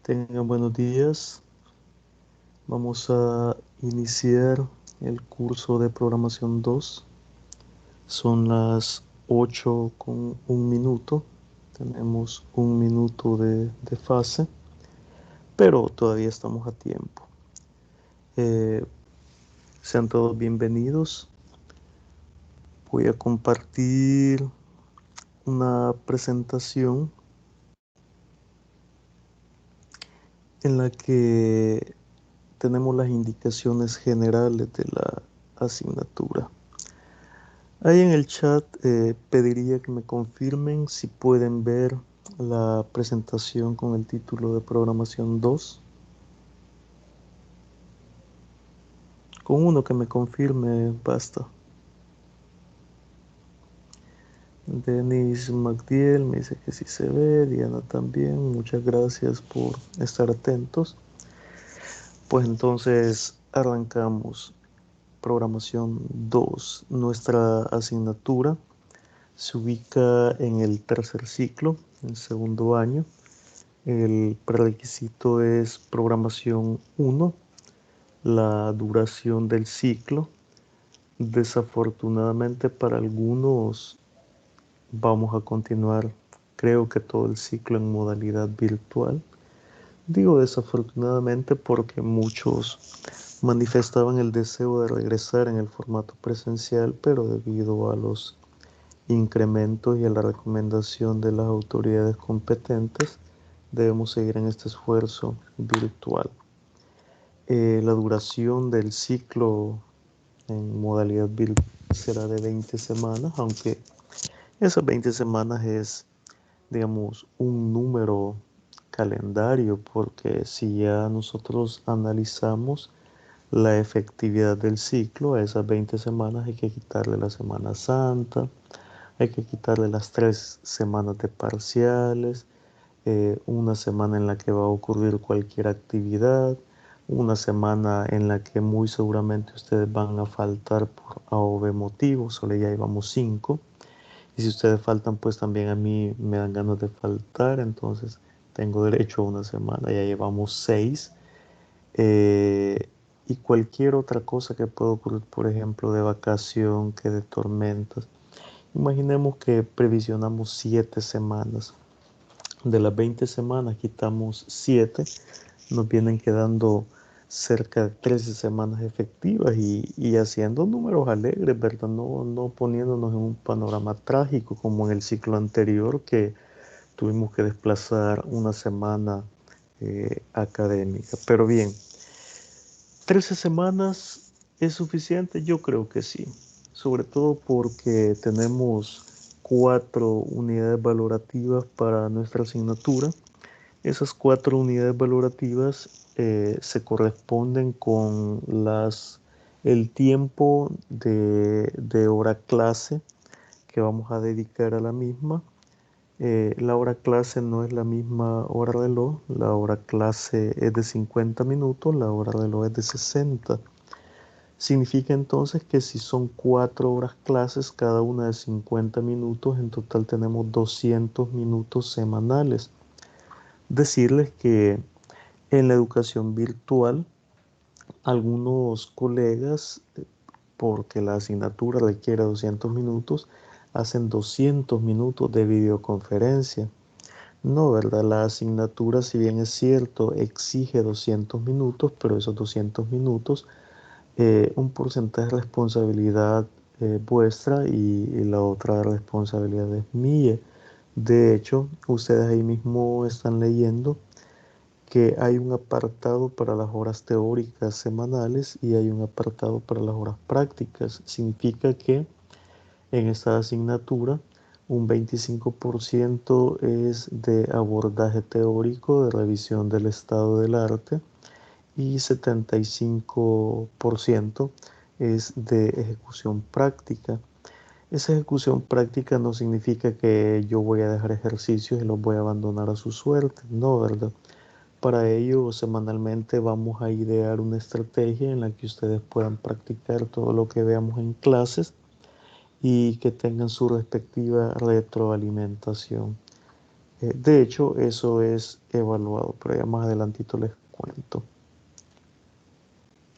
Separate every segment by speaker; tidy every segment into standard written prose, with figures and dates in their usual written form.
Speaker 1: Tengan buenos días. Vamos a iniciar el curso de programación 2. Son las 8 con un minuto. Tenemos un minuto de fase, pero todavía estamos a tiempo. Eh, Sean todos bienvenidos. Voy a compartir una presentación en la que tenemos las indicaciones generales de la asignatura. Ahí en el chat pediría que me confirmen si pueden ver la presentación con el título de programación 2. Con uno que me confirme basta. Denis MacDiel me dice que sí se ve, Diana también, muchas gracias por estar atentos. Pues entonces arrancamos. Programación 2. Nuestra asignatura se ubica en el tercer ciclo, en segundo año. El prerequisito es programación 1, la duración del ciclo. Desafortunadamente para algunos vamos a continuar, creo que todo el ciclo en modalidad virtual. Digo desafortunadamente porque muchos manifestaban el deseo de regresar en el formato presencial, pero debido a los incrementos y a la recomendación de las autoridades competentes, debemos seguir en este esfuerzo virtual. La duración del ciclo en modalidad virtual será de 20 semanas, aunque esas 20 semanas es, digamos, un número calendario, porque si ya nosotros analizamos la efectividad del ciclo, a esas 20 semanas hay que quitarle la Semana Santa, hay que quitarle las 3 semanas de parciales, una semana en la que va a ocurrir cualquier actividad, una semana en la que muy seguramente ustedes van a faltar por A o B motivos, solo ya llevamos 5. Y si ustedes faltan, pues también a mí me dan ganas de faltar, entonces tengo derecho a una semana, ya llevamos 6. Y cualquier otra cosa que pueda ocurrir, por ejemplo, de vacación, que de tormentas. Imaginemos que previsionamos 7 semanas. De las 20 semanas quitamos 7, nos vienen quedando cerca de 13 semanas efectivas y haciendo números alegres, ¿verdad? No poniéndonos en un panorama trágico como en el ciclo anterior que tuvimos que desplazar una semana académica. Pero bien, 13 semanas es suficiente, yo creo que sí, sobre todo porque tenemos 4 unidades valorativas para nuestra asignatura. Esas 4 unidades valorativas se corresponden con el tiempo de hora clase que vamos a dedicar a la misma. La hora clase no es la misma hora reloj, la hora clase es de 50 minutos, la hora reloj es de 60. Significa entonces que si son 4 horas clases, cada una de 50 minutos, en total tenemos 200 minutos semanales. Decirles que en la educación virtual, algunos colegas, porque la asignatura requiere 200 minutos, hacen 200 minutos de videoconferencia. No, ¿verdad? La asignatura, si bien es cierto, exige 200 minutos, pero esos 200 minutos, un porcentaje de responsabilidad vuestra y la otra responsabilidad es mía. De hecho, ustedes ahí mismo están leyendo que hay un apartado para las horas teóricas semanales y hay un apartado para las horas prácticas. Significa que en esta asignatura un 25% es de abordaje teórico, de revisión del estado del arte y 75% es de ejecución práctica. Esa ejecución práctica no significa que yo voy a dejar ejercicios y los voy a abandonar a su suerte, no, ¿verdad? Para ello, semanalmente vamos a idear una estrategia en la que ustedes puedan practicar todo lo que veamos en clases y que tengan su respectiva retroalimentación. De hecho, eso es evaluado, pero ya más adelantito les cuento.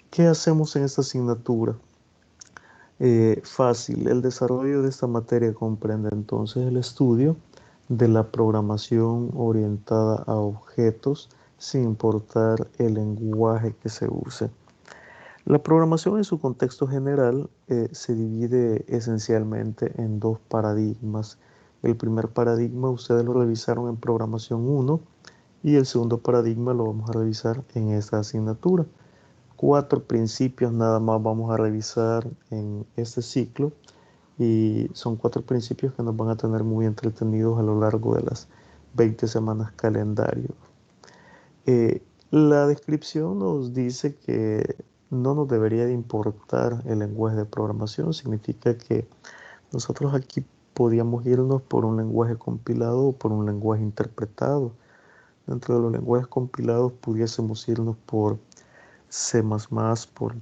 Speaker 1: ¿Qué hacemos en esta asignatura? Fácil, el desarrollo de esta materia comprende entonces el estudio de la programación orientada a objetos sin importar el lenguaje que se use. La programación en su contexto general se divide esencialmente en dos paradigmas. El primer paradigma ustedes lo revisaron en programación 1 y el segundo paradigma lo vamos a revisar en esta asignatura. 4 principios nada más vamos a revisar en este ciclo y son 4 principios que nos van a tener muy entretenidos a lo largo de las 20 semanas calendario. La descripción nos dice que no nos debería de importar el lenguaje de programación, significa que nosotros aquí podíamos irnos por un lenguaje compilado o por un lenguaje interpretado. Dentro de los lenguajes compilados pudiésemos irnos por C++, por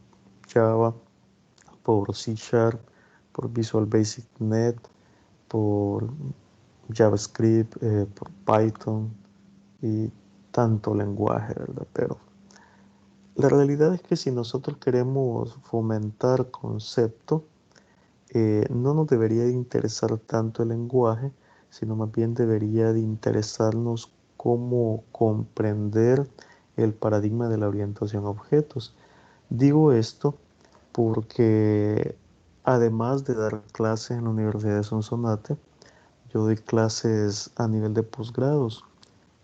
Speaker 1: Java, por C Sharp, por Visual Basic Net, por JavaScript, por Python y tanto lenguaje, ¿verdad? Pero la realidad es que si nosotros queremos fomentar concepto, no nos debería de interesar tanto el lenguaje, sino más bien debería de interesarnos cómo comprender el paradigma de la orientación a objetos. Digo esto porque además de dar clases en la Universidad de Sonsonate, yo doy clases a nivel de posgrados,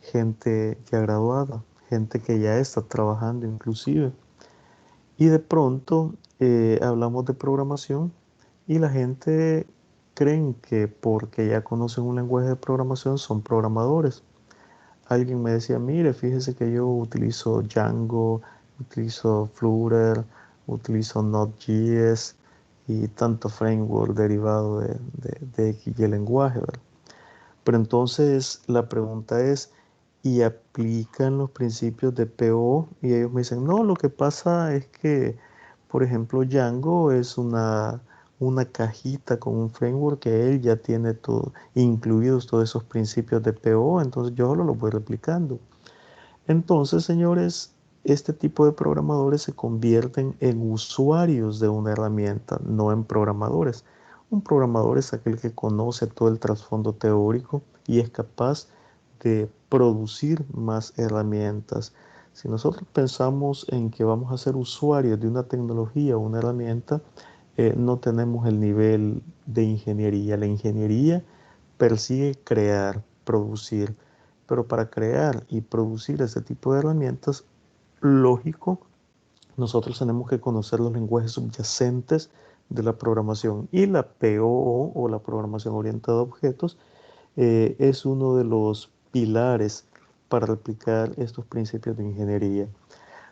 Speaker 1: gente ya graduada, gente que ya está trabajando inclusive. Y de pronto hablamos de programación y la gente creen que porque ya conocen un lenguaje de programación son programadores. Alguien me decía, mire, fíjese que yo utilizo Django, utilizo Flutter, utilizo Node.js y tanto framework derivado de X y lenguaje, ¿verdad? Pero entonces la pregunta es, ¿y aplican los principios de PO? Y ellos me dicen, no, lo que pasa es que, por ejemplo, Django es una cajita con un framework que él ya tiene todo, incluidos todos esos principios de PO, entonces yo solo lo voy replicando. Entonces, señores, este tipo de programadores se convierten en usuarios de una herramienta, no en programadores. Un programador es aquel que conoce todo el trasfondo teórico y es capaz de producir más herramientas. Si nosotros pensamos en que vamos a ser usuarios de una tecnología o una herramienta, no tenemos el nivel de ingeniería. La ingeniería persigue crear, producir, pero para crear y producir este tipo de herramientas, lógico, nosotros tenemos que conocer los lenguajes subyacentes de la programación y la PO o la programación orientada a objetos es uno de los pilares para replicar estos principios de ingeniería.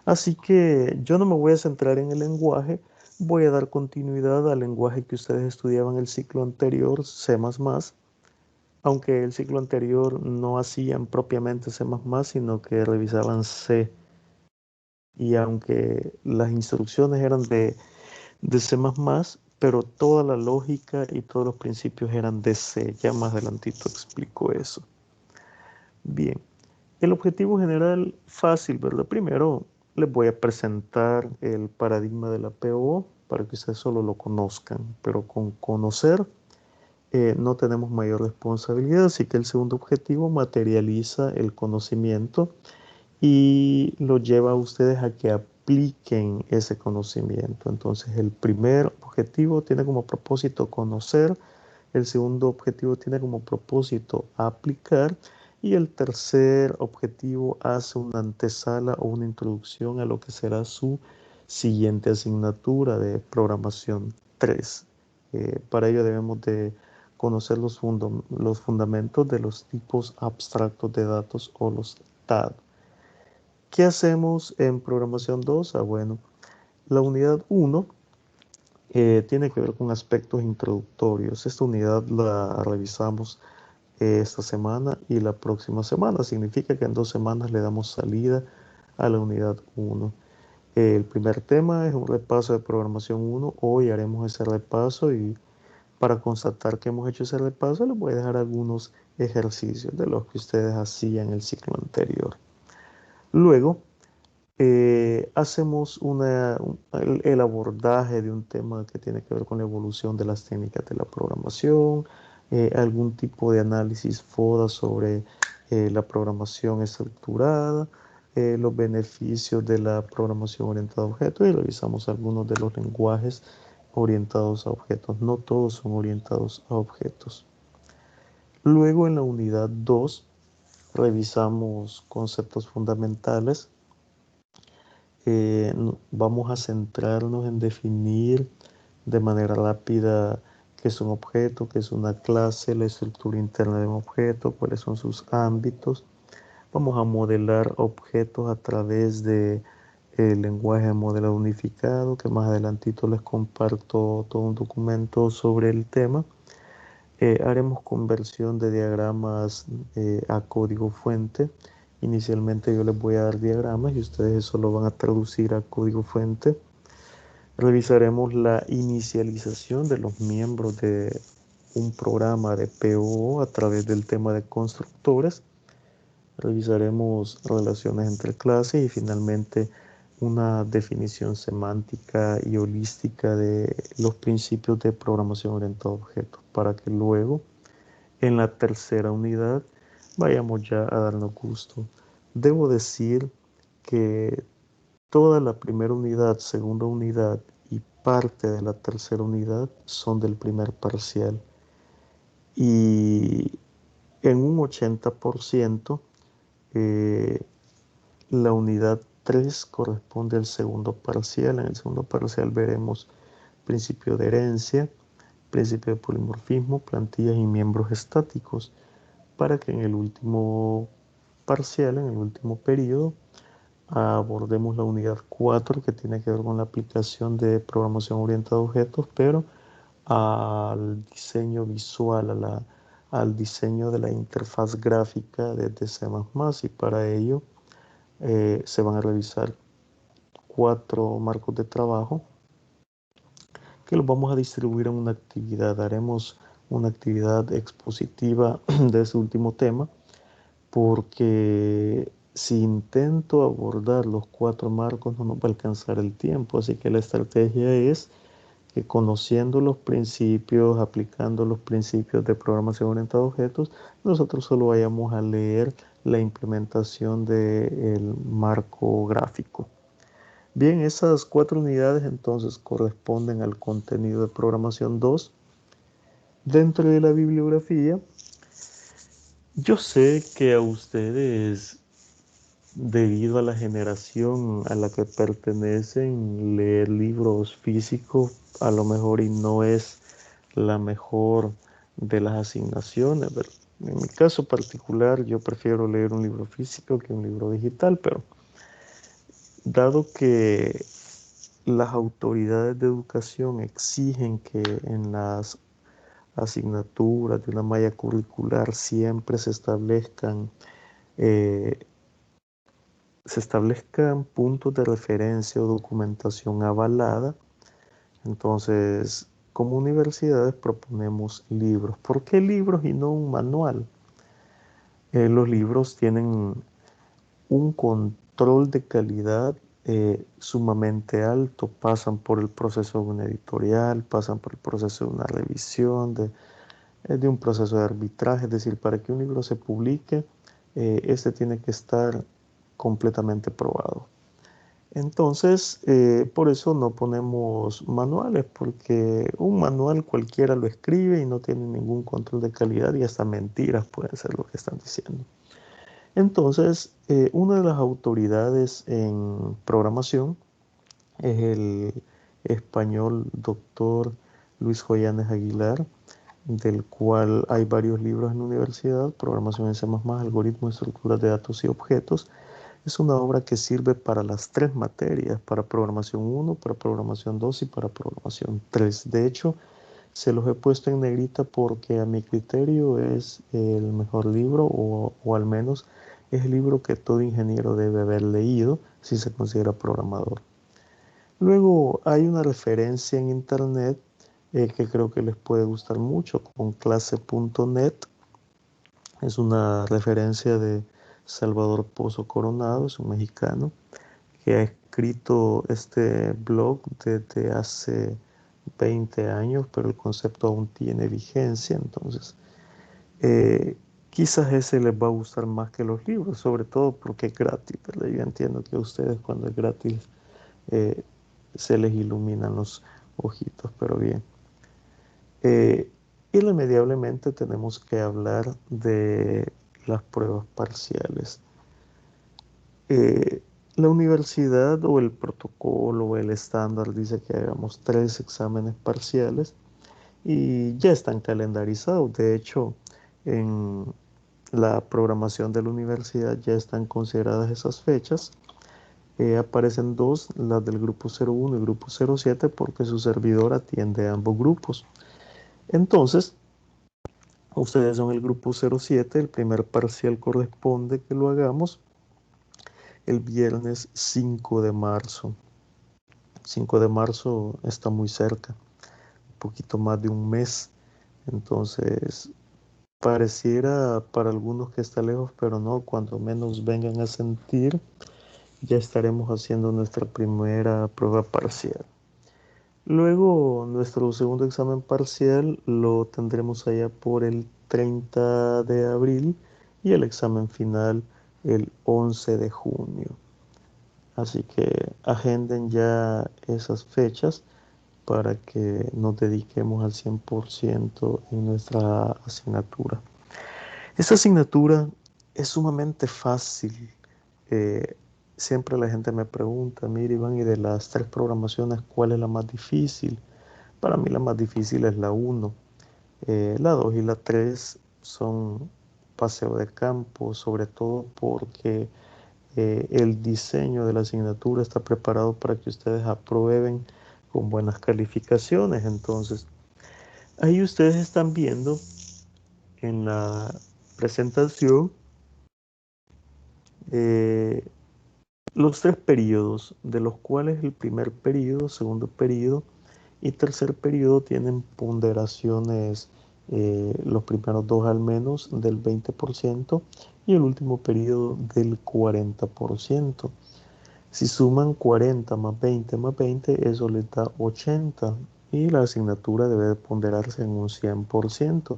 Speaker 1: Así que yo no me voy a centrar en el lenguaje, voy a dar continuidad al lenguaje que ustedes estudiaban el ciclo anterior, C++, aunque el ciclo anterior no hacían propiamente C++, sino que revisaban C. Y aunque las instrucciones eran de C++, pero toda la lógica y todos los principios eran de C. Ya más adelantito explico eso. Bien, el objetivo general fácil, ¿verdad? Primero les voy a presentar el paradigma de la PO para que ustedes solo lo conozcan, pero con conocer no tenemos mayor responsabilidad, así que el segundo objetivo materializa el conocimiento y lo lleva a ustedes a que apliquen ese conocimiento. Entonces, el primer objetivo tiene como propósito conocer, el segundo objetivo tiene como propósito aplicar y el tercer objetivo hace una antesala o una introducción a lo que será su siguiente asignatura de programación 3. Para ello debemos de conocer los fundamentos de los tipos abstractos de datos o los TAD. ¿Qué hacemos en programación 2? Bueno, la unidad 1 tiene que ver con aspectos introductorios. Esta unidad la revisamos esta semana y la próxima semana. Significa que en 2 semanas le damos salida a la unidad 1. El primer tema es un repaso de programación 1. Hoy haremos ese repaso y Para constatar que hemos hecho ese repaso, les voy a dejar algunos ejercicios de los que ustedes hacían en el ciclo anterior. Luego, hacemos el abordaje de un tema que tiene que ver con la evolución de las técnicas de la programación, algún tipo de análisis FODA sobre la programación estructurada, los beneficios de la programación orientada a objetos y revisamos algunos de los lenguajes orientados a objetos. No todos son orientados a objetos. Luego en la unidad 2 revisamos conceptos fundamentales. Vamos a centrarnos en definir de manera rápida qué es un objeto, qué es una clase, la estructura interna de un objeto, cuáles son sus ámbitos. Vamos a modelar objetos a través de el lenguaje de modelado unificado, que más adelantito les comparto todo un documento sobre el tema. Haremos conversión de diagramas a código fuente. Inicialmente yo les voy a dar diagramas y ustedes eso lo van a traducir a código fuente. Revisaremos la inicialización de los miembros de un programa de PO a través del tema de constructores. Revisaremos relaciones entre clases y finalmente una definición semántica y holística de los principios de programación orientada a objetos para que luego en la tercera unidad vayamos ya a darnos gusto. Debo decir que toda la primera unidad, segunda unidad y parte de la tercera unidad son del primer parcial y en un 80% la unidad 3 corresponde al segundo parcial. En el segundo parcial veremos principio de herencia, principio de polimorfismo, plantillas y miembros estáticos, para que en el último parcial, en el último periodo, abordemos la unidad 4 que tiene que ver con la aplicación de programación orientada a objetos, pero al diseño visual, al diseño de la interfaz gráfica desde C++, y para ello se van a revisar 4 marcos de trabajo que los vamos a distribuir en una actividad. Haremos una actividad expositiva de ese último tema, porque si intento abordar los 4 marcos no nos va a alcanzar el tiempo, así que la estrategia es que conociendo los principios, aplicando los principios de programación orientada a objetos, nosotros solo vayamos a leer la implementación del marco gráfico. Bien, esas 4 unidades entonces corresponden al contenido de programación 2. Dentro de la bibliografía, yo sé que a ustedes, debido a la generación a la que pertenecen, leer libros físicos a lo mejor y no es la mejor de las asignaciones, pero en mi caso particular yo prefiero leer un libro físico que un libro digital, pero dado que las autoridades de educación exigen que en las asignaturas de una malla curricular siempre eh, se establezcan puntos de referencia o documentación avalada. Entonces, como universidades proponemos libros. ¿Por qué libros y no un manual? Los libros tienen un control de calidad sumamente alto, pasan por el proceso de una editorial, pasan por el proceso de una revisión, de un proceso de arbitraje, es decir, para que un libro se publique, este tiene que estar completamente probado. Entonces, por eso no ponemos manuales, porque un manual cualquiera lo escribe y no tiene ningún control de calidad y hasta mentiras pueden ser lo que están diciendo. Entonces, una de las autoridades en programación es el español doctor Luis Joyanes Aguilar, del cual hay varios libros en la universidad: Programación en C++, Algoritmos, Estructuras de Datos y Objetos. Es una obra que sirve para las 3 materias, para programación 1, para programación 2 y para programación 3. De hecho, se los he puesto en negrita porque a mi criterio es el mejor libro, o al menos es el libro que todo ingeniero debe haber leído si se considera programador. Luego hay una referencia en internet que creo que les puede gustar mucho, con clase.net. Es una referencia de Salvador Pozo Coronado, es un mexicano que ha escrito este blog desde hace 20 años, pero el concepto aún tiene vigencia. Entonces quizás ese les va a gustar más que los libros, sobre todo porque es gratis, ¿verdad? Yo entiendo que a ustedes cuando es gratis eh, se les iluminan los ojitos, pero bien. Irremediablemente tenemos que hablar de las pruebas parciales. Eh, la universidad o el protocolo o el estándar dice que hagamos 3 exámenes parciales y ya están calendarizados. De hecho, en la programación de la universidad ya están consideradas esas fechas. Aparecen dos, las del grupo 01 y grupo 07, porque su servidor atiende a ambos grupos. Entonces, ustedes son el grupo 07, el primer parcial corresponde que lo hagamos el viernes 5 de marzo. 5 de marzo está muy cerca, un poquito más de un mes. Entonces, pareciera para algunos que está lejos, pero no, cuando menos vengan a sentir, ya estaremos haciendo nuestra primera prueba parcial. Luego, nuestro segundo examen parcial lo tendremos allá por el 30 de abril y el examen final el 11 de junio. Así que agenden ya esas fechas para que nos dediquemos al 100% en nuestra asignatura. Esta asignatura es sumamente fácil. Eh, Siempre la gente me pregunta, mire Iván, y de las 3 programaciones, ¿cuál es la más difícil? Para mí la más difícil es la 1. La 2 y la 3 son paseo de campo, sobre todo porque el diseño de la asignatura está preparado para que ustedes aprueben con buenas calificaciones. Entonces, ahí ustedes están viendo en la presentación eh, los 3 periodos, de los cuales el primer periodo, segundo periodo y tercer periodo tienen ponderaciones, los primeros 2 al menos del 20% y el último periodo del 40%. Si suman 40 más 20 más 20, eso les da 80 y la asignatura debe ponderarse en un 100%.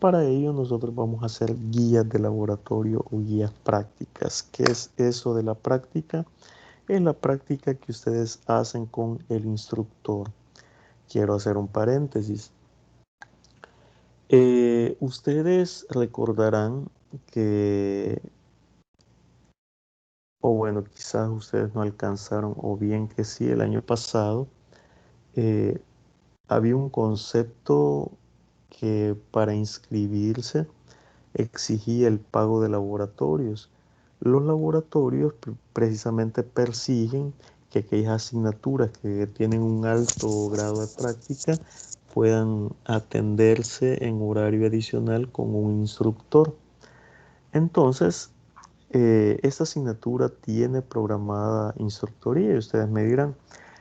Speaker 1: Para ello nosotros vamos a hacer guías de laboratorio o guías prácticas. ¿Qué es eso de la práctica? Es la práctica que ustedes hacen con el instructor. Quiero hacer un paréntesis. Ustedes recordarán que, o bueno, quizás ustedes no alcanzaron, o bien que sí, el año pasado eh, había un concepto que para inscribirse exigía el pago de laboratorios. Los laboratorios precisamente persiguen que aquellas asignaturas que tienen un alto grado de práctica puedan atenderse en horario adicional con un instructor. Entonces, esta asignatura tiene programada instructoría y ustedes me dirán,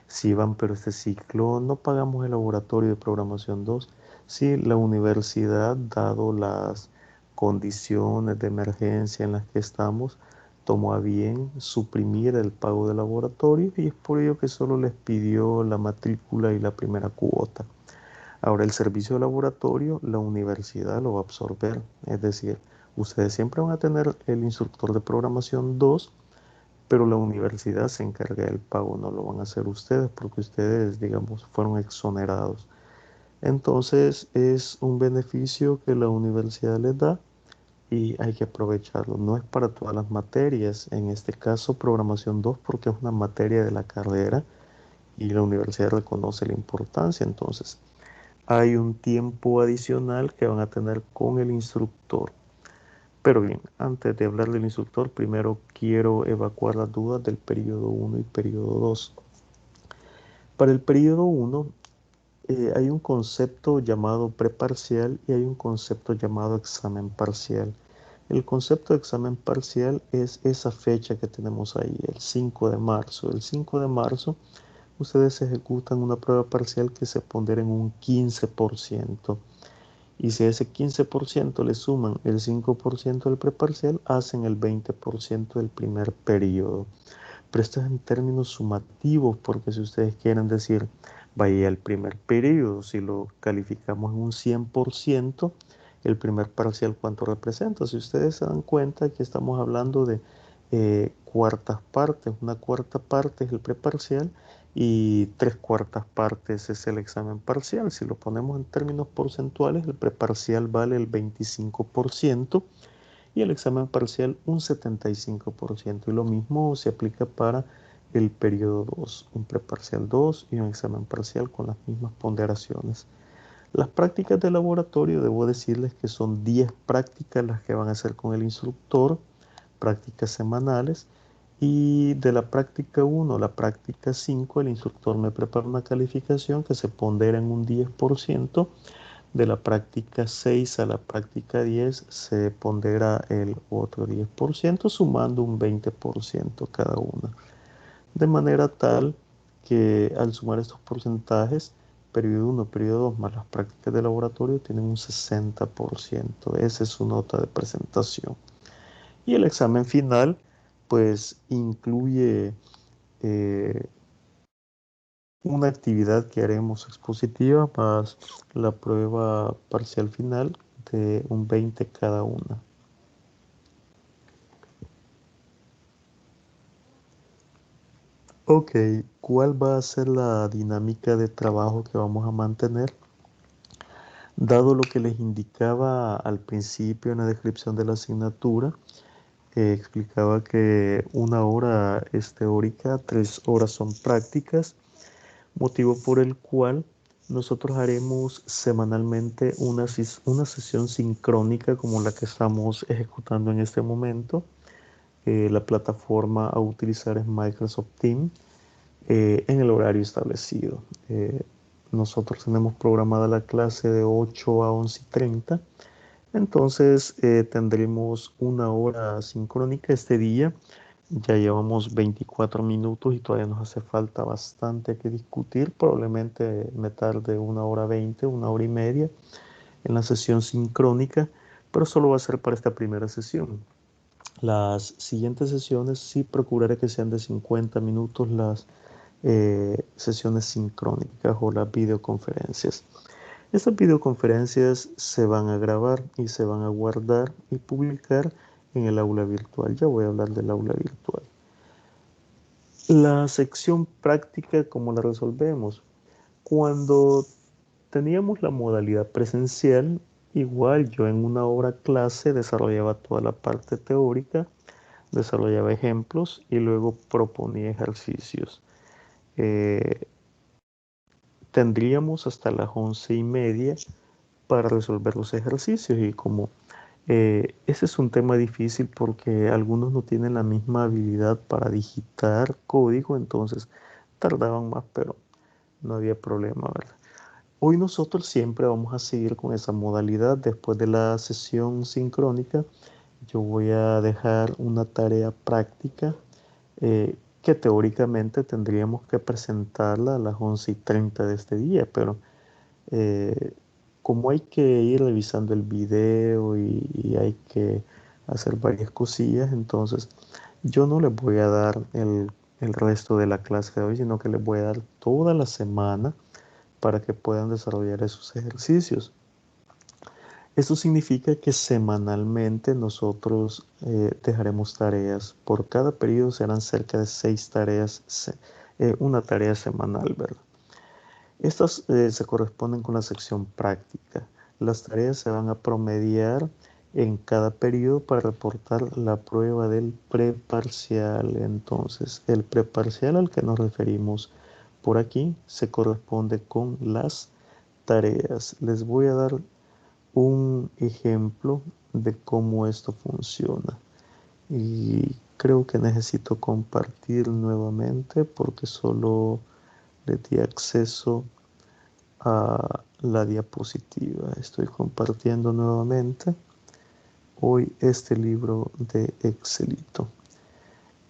Speaker 1: si van, pero este ciclo no pagamos el laboratorio de programación 2. Si la universidad, dado las condiciones de emergencia en las que estamos, tomó a bien suprimir el pago de laboratorio y es por ello que solo les pidió la matrícula y la primera cuota. Ahora el servicio de laboratorio, la universidad lo va a absorber, es decir, ustedes siempre van a tener el instructor de programación 2, pero la universidad se encarga del pago, no lo van a hacer ustedes porque ustedes, digamos, fueron exonerados. Entonces es un beneficio que la universidad les da y hay que aprovecharlo. No es para todas las materias, en este caso programación 2 porque es una materia de la carrera y la universidad reconoce la importancia. Entonces hay un tiempo adicional que van a tener con el instructor. Pero bien, antes de hablar del instructor, primero quiero evacuar las dudas del periodo 1 y periodo 2. Para el periodo 1 hay un concepto llamado preparcial y hay un concepto llamado examen parcial. El concepto de examen parcial es esa fecha que tenemos ahí, el 5 de marzo. El 5 de marzo ustedes ejecutan una prueba parcial que se pondera en un 15%. Y si a ese 15% le suman el 5% del preparcial, hacen el 20% del primer periodo. Pero esto es en términos sumativos, porque si ustedes quieren decir, vaya el primer periodo, si lo calificamos en un 100%, el primer parcial, ¿cuánto representa? Si ustedes se dan cuenta, aquí estamos hablando de cuartas partes. Una cuarta parte es el preparcial y tres cuartas partes es el examen parcial. Si lo ponemos en términos porcentuales, el preparcial vale el 25% y el examen parcial un 75%. Y lo mismo se aplica para el periodo 2, un preparcial 2 y un examen parcial con las mismas ponderaciones. Las prácticas de laboratorio, debo decirles que son 10 prácticas las que van a hacer con el instructor, prácticas semanales, y de la práctica 1 a la práctica 5 el instructor me prepara una calificación que se pondera en un 10%. De la práctica 6 a la práctica 10 se pondera el otro 10%, sumando un 20% cada una. De manera tal que al sumar estos porcentajes, periodo 1, periodo 2 más las prácticas de laboratorio tienen un 60%. Esa es su nota de presentación. Y el examen final, pues incluye eh, una actividad que haremos expositiva más la prueba parcial final de un 20 cada una. Ok, ¿cuál va a ser la dinámica de trabajo que vamos a mantener? Dado lo que les indicaba al principio en la descripción de la asignatura, explicaba que 1 hora es teórica, 3 horas son prácticas, motivo por el cual nosotros haremos semanalmente una sesión sincrónica como la que estamos ejecutando en este momento. La plataforma a utilizar es Microsoft Teams en el horario establecido. Nosotros tenemos programada la clase de 8 a 11:30. Entonces tendremos 1 hora sincrónica este día. Ya llevamos 24 minutos y todavía nos hace falta bastante que discutir. Probablemente me tarde 1 hora 20, 1 hora y media en la sesión sincrónica, pero solo va a ser para esta primera sesión. Las siguientes sesiones sí procuraré que sean de 50 minutos las sesiones sincrónicas o las videoconferencias. Estas videoconferencias se van a grabar y se van a guardar y publicar en el aula virtual. Ya voy a hablar del aula virtual. La sección práctica, ¿cómo la resolvemos? Cuando teníamos la modalidad presencial, igual yo en 1 hora clase desarrollaba toda la parte teórica, desarrollaba ejemplos y luego proponía ejercicios. Tendríamos hasta las 11:30 para resolver los ejercicios y como ese es un tema difícil porque algunos no tienen la misma habilidad para digitar código, entonces tardaban más, pero no había problema, ¿verdad? Hoy nosotros siempre vamos a seguir con esa modalidad. Después de la sesión sincrónica, yo voy a dejar una tarea práctica que teóricamente tendríamos que presentarla a las 11:30 de este día, pero eh, como hay que ir revisando el video y hay que hacer varias cosillas, entonces yo no les voy a dar el resto de la clase de hoy, sino que les voy a dar toda la semana para que puedan desarrollar esos ejercicios. Esto significa que semanalmente nosotros dejaremos tareas. Por cada periodo serán cerca de 6 tareas, una tarea semanal, ¿verdad? Estas se corresponden con la sección práctica. Las tareas se van a promediar en cada periodo para reportar la prueba del preparcial. Entonces, el preparcial al que nos referimos por aquí se corresponde con las tareas. Les voy a dar un ejemplo de cómo esto funciona. Y creo que necesito compartir nuevamente porque solo le di acceso a la diapositiva. Estoy compartiendo nuevamente hoy este libro de Excelito.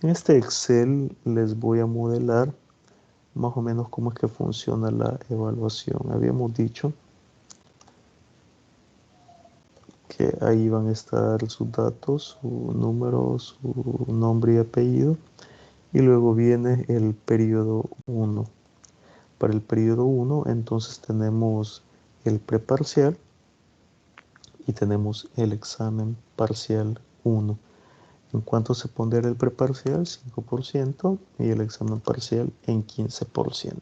Speaker 1: En este Excel les voy a modelar más o menos cómo es que funciona la evaluación. Habíamos dicho que ahí van a estar sus datos, su número, su nombre y apellido, y luego viene el periodo 1. Para el periodo 1, entonces tenemos el preparcial y tenemos el examen parcial 1. ¿En cuánto se pondrá el preparcial? 5% y el examen parcial en 15%.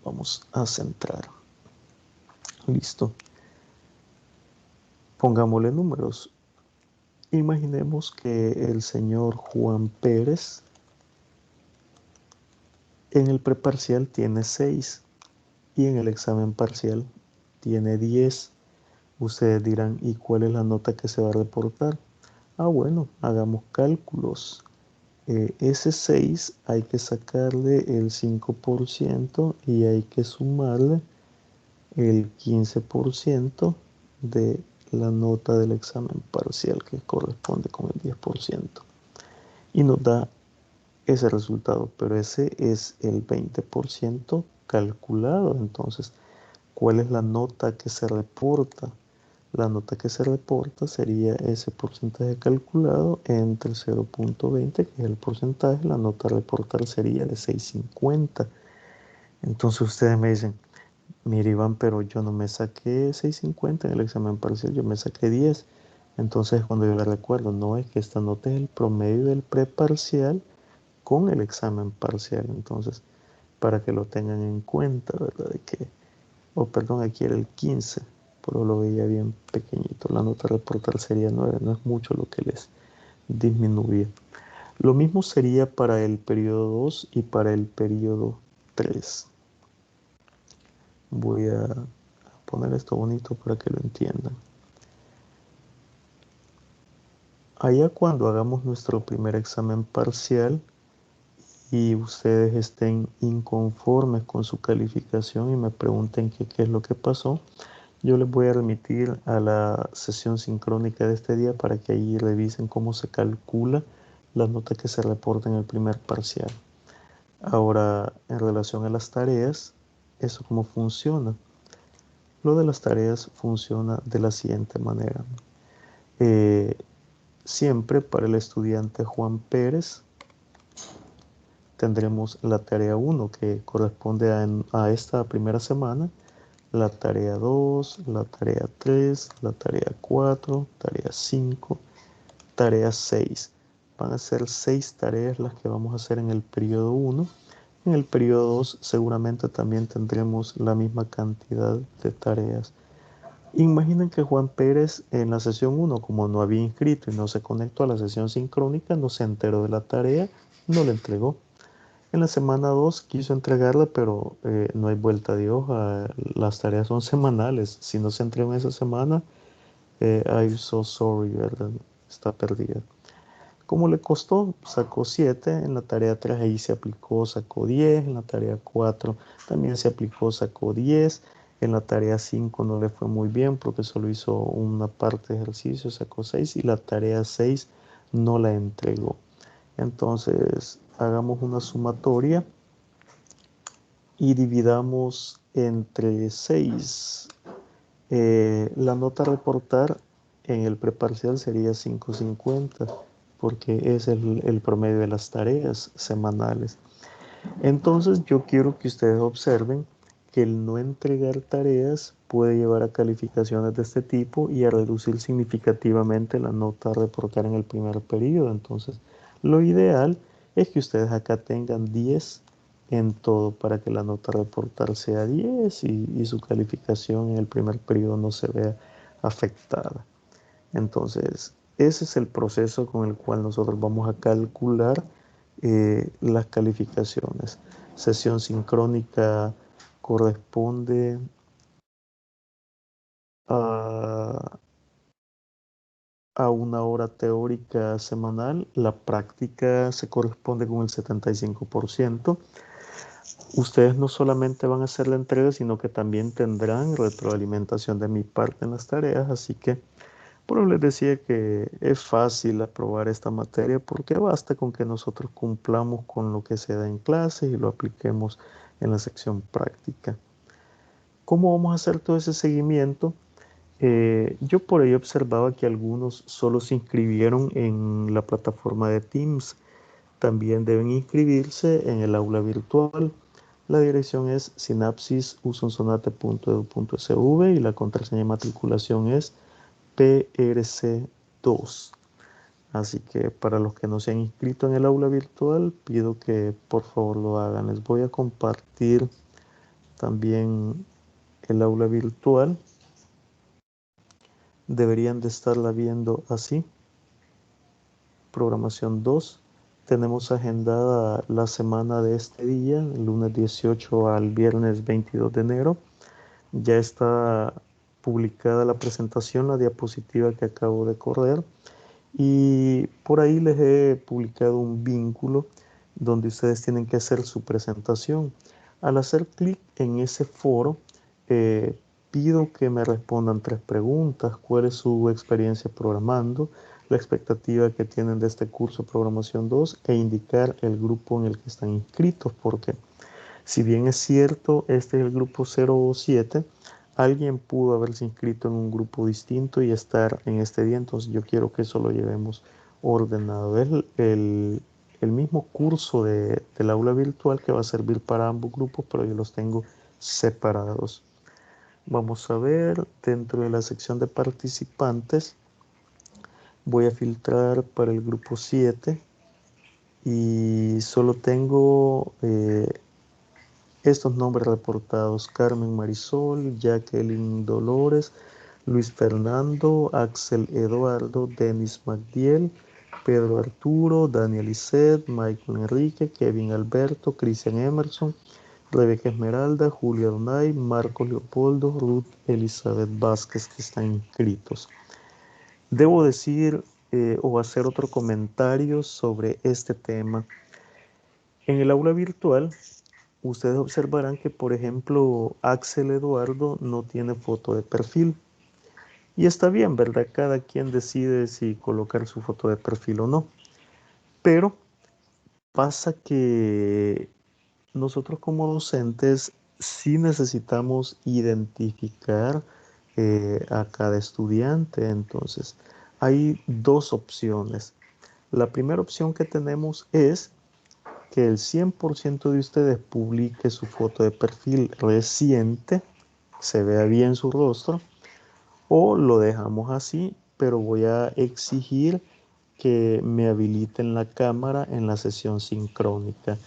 Speaker 1: Vamos a centrar. Listo. Pongámosle números. Imaginemos que el señor Juan Pérez en el preparcial tiene 6 y en el examen parcial tiene 10. Ustedes dirán, ¿y cuál es la nota que se va a reportar? Bueno, hagamos cálculos. Ese 6 hay que sacarle el 5% y hay que sumarle el 15% de la nota del examen parcial que corresponde con el 10%. Y nos da ese resultado, pero ese es el 20% calculado. Entonces, ¿cuál es la nota que se reporta? La nota que se reporta sería ese porcentaje calculado entre 0.20, que es el porcentaje. La nota a reportar sería de 6.50. Entonces ustedes me dicen, mire Iván, pero yo no me saqué 6.50 en el examen parcial, yo me saqué 10. Entonces cuando yo le recuerdo, no, es que esta nota es el promedio del preparcial con el examen parcial. Entonces, para que lo tengan en cuenta, ¿verdad? De que, perdón, aquí era el 15, pero lo veía bien pequeñito. La nota a reportar sería 9, no es mucho lo que les disminuye. Lo mismo sería para el periodo 2 y para el periodo 3. Voy a poner esto bonito para que lo entiendan. Allá cuando hagamos nuestro primer examen parcial y ustedes estén inconformes con su calificación y me pregunten qué es lo que pasó, yo les voy a remitir a la sesión sincrónica de este día para que ahí revisen cómo se calcula la nota que se reporta en el primer parcial. Ahora, en relación a las tareas, ¿eso cómo funciona? Lo de las tareas funciona de la siguiente manera. Siempre para el estudiante Juan Pérez tendremos la tarea 1 que corresponde a esta primera semana, la tarea 2, la tarea 3, la tarea 4, tarea 5, tarea 6. Van a ser 6 tareas las que vamos a hacer en el periodo 1. En el periodo 2 seguramente también tendremos la misma cantidad de tareas. Imaginen que Juan Pérez en la sesión 1, como no había inscrito y no se conectó a la sesión sincrónica, no se enteró de la tarea, no la entregó. En la semana 2 quiso entregarla, pero no hay vuelta de hoja. Las tareas son semanales. Si no se entregó en esa semana, I'm so sorry, ¿verdad? Está perdida. ¿Cómo le costó? Sacó 7. En la tarea 3 ahí se aplicó, sacó 10. En la tarea 4 también se aplicó, sacó 10. En la tarea 5 no le fue muy bien porque solo hizo una parte de ejercicio, sacó 6. Y la tarea 6 no la entregó. Entonces, hagamos una sumatoria y dividamos entre 6. La nota a reportar en el preparcial sería 5.50 porque es el promedio de las tareas semanales. Entonces yo quiero que ustedes observen que el no entregar tareas puede llevar a calificaciones de este tipo y a reducir significativamente la nota a reportar en el primer periodo. Entonces lo ideal es que ustedes acá tengan 10 en todo para que la nota a reportar sea 10 y su calificación en el primer periodo no se vea afectada. Entonces, ese es el proceso con el cual nosotros vamos a calcular las calificaciones. Sesión sincrónica corresponde a, a una hora teórica semanal. La práctica se corresponde con el 75%. Ustedes no solamente van a hacer la entrega, sino que también tendrán retroalimentación de mi parte en las tareas, así que Pero les decía que es fácil aprobar esta materia porque basta con que nosotros cumplamos con lo que se da en clase y lo apliquemos en la sección práctica. ¿Cómo vamos a hacer todo ese seguimiento? Yo por ahí observaba que algunos solo se inscribieron en la plataforma de Teams. También deben inscribirse en el aula virtual. La dirección es synapsisunsonsonate.edu.sv y la contraseña de matriculación es PRC2. Así que para los que no se han inscrito en el aula virtual, pido que por favor lo hagan. Les voy a compartir también el aula virtual. Deberían de estarla viendo así. Programación 2. Tenemos agendada la semana de este día, el lunes 18 al viernes 22 de enero. Ya está publicada la presentación, la diapositiva que acabo de correr. Y por ahí les he publicado un vínculo donde ustedes tienen que hacer su presentación. Al hacer clic en ese foro, eh, pido que me respondan 3 preguntas. ¿Cuál es su experiencia programando? La expectativa que tienen de este curso Programación 2 e indicar el grupo en el que están inscritos, porque si bien es cierto, este es el grupo 07, alguien pudo haberse inscrito en un grupo distinto y estar en este día, entonces yo quiero que eso lo llevemos ordenado. Es el mismo curso del aula virtual que va a servir para ambos grupos, pero yo los tengo separados. Vamos a ver, dentro de la sección de participantes, voy a filtrar para el grupo 7 y solo tengo estos nombres reportados: Carmen Marisol, Jacqueline Dolores, Luis Fernando, Axel Eduardo, Denis Magdiel, Pedro Arturo, Daniel Isset, Michael Enrique, Kevin Alberto, Cristian Emerson, Rebeca Esmeralda, Julia Donay, Marcos Leopoldo, Ruth Elizabeth Vázquez, que están inscritos. Debo decir o hacer otro comentario sobre este tema. En el aula virtual, ustedes observarán que, por ejemplo, Axel Eduardo no tiene foto de perfil. Y está bien, ¿verdad? Cada quien decide si colocar su foto de perfil o no. Pero pasa que nosotros como docentes sí necesitamos identificar a cada estudiante. Entonces, hay 2 opciones. La primera opción que tenemos es que el 100% de ustedes publique su foto de perfil reciente, se vea bien su rostro, o lo dejamos así, pero voy a exigir que me habiliten la cámara en la sesión sincrónica.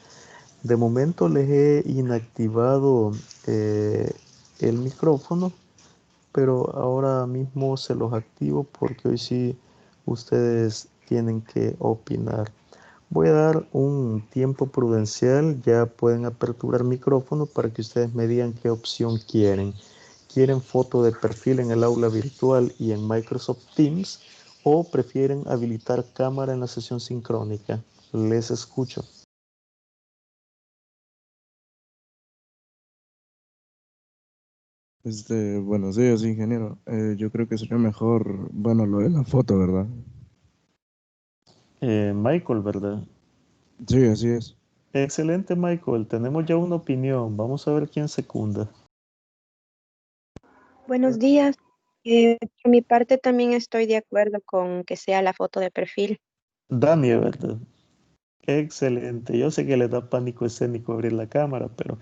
Speaker 1: De momento les he inactivado el micrófono, pero ahora mismo se los activo porque hoy sí ustedes tienen que opinar. Voy a dar un tiempo prudencial, ya pueden aperturar micrófono para que ustedes me digan qué opción quieren. ¿Quieren foto de perfil en el aula virtual y en Microsoft Teams o prefieren habilitar cámara en la sesión sincrónica? Les escucho.
Speaker 2: Buenos días, ingeniero. Yo creo que sería mejor, bueno, lo de la foto, ¿verdad?
Speaker 1: Michael, ¿verdad?
Speaker 2: Sí, así es.
Speaker 1: Excelente, Michael. Tenemos ya una opinión. Vamos a ver quién secunda.
Speaker 3: Buenos días. Por mi parte también estoy de acuerdo con que sea la foto de perfil.
Speaker 1: Dani, ¿verdad? Excelente. Yo sé que le da pánico escénico abrir la cámara, pero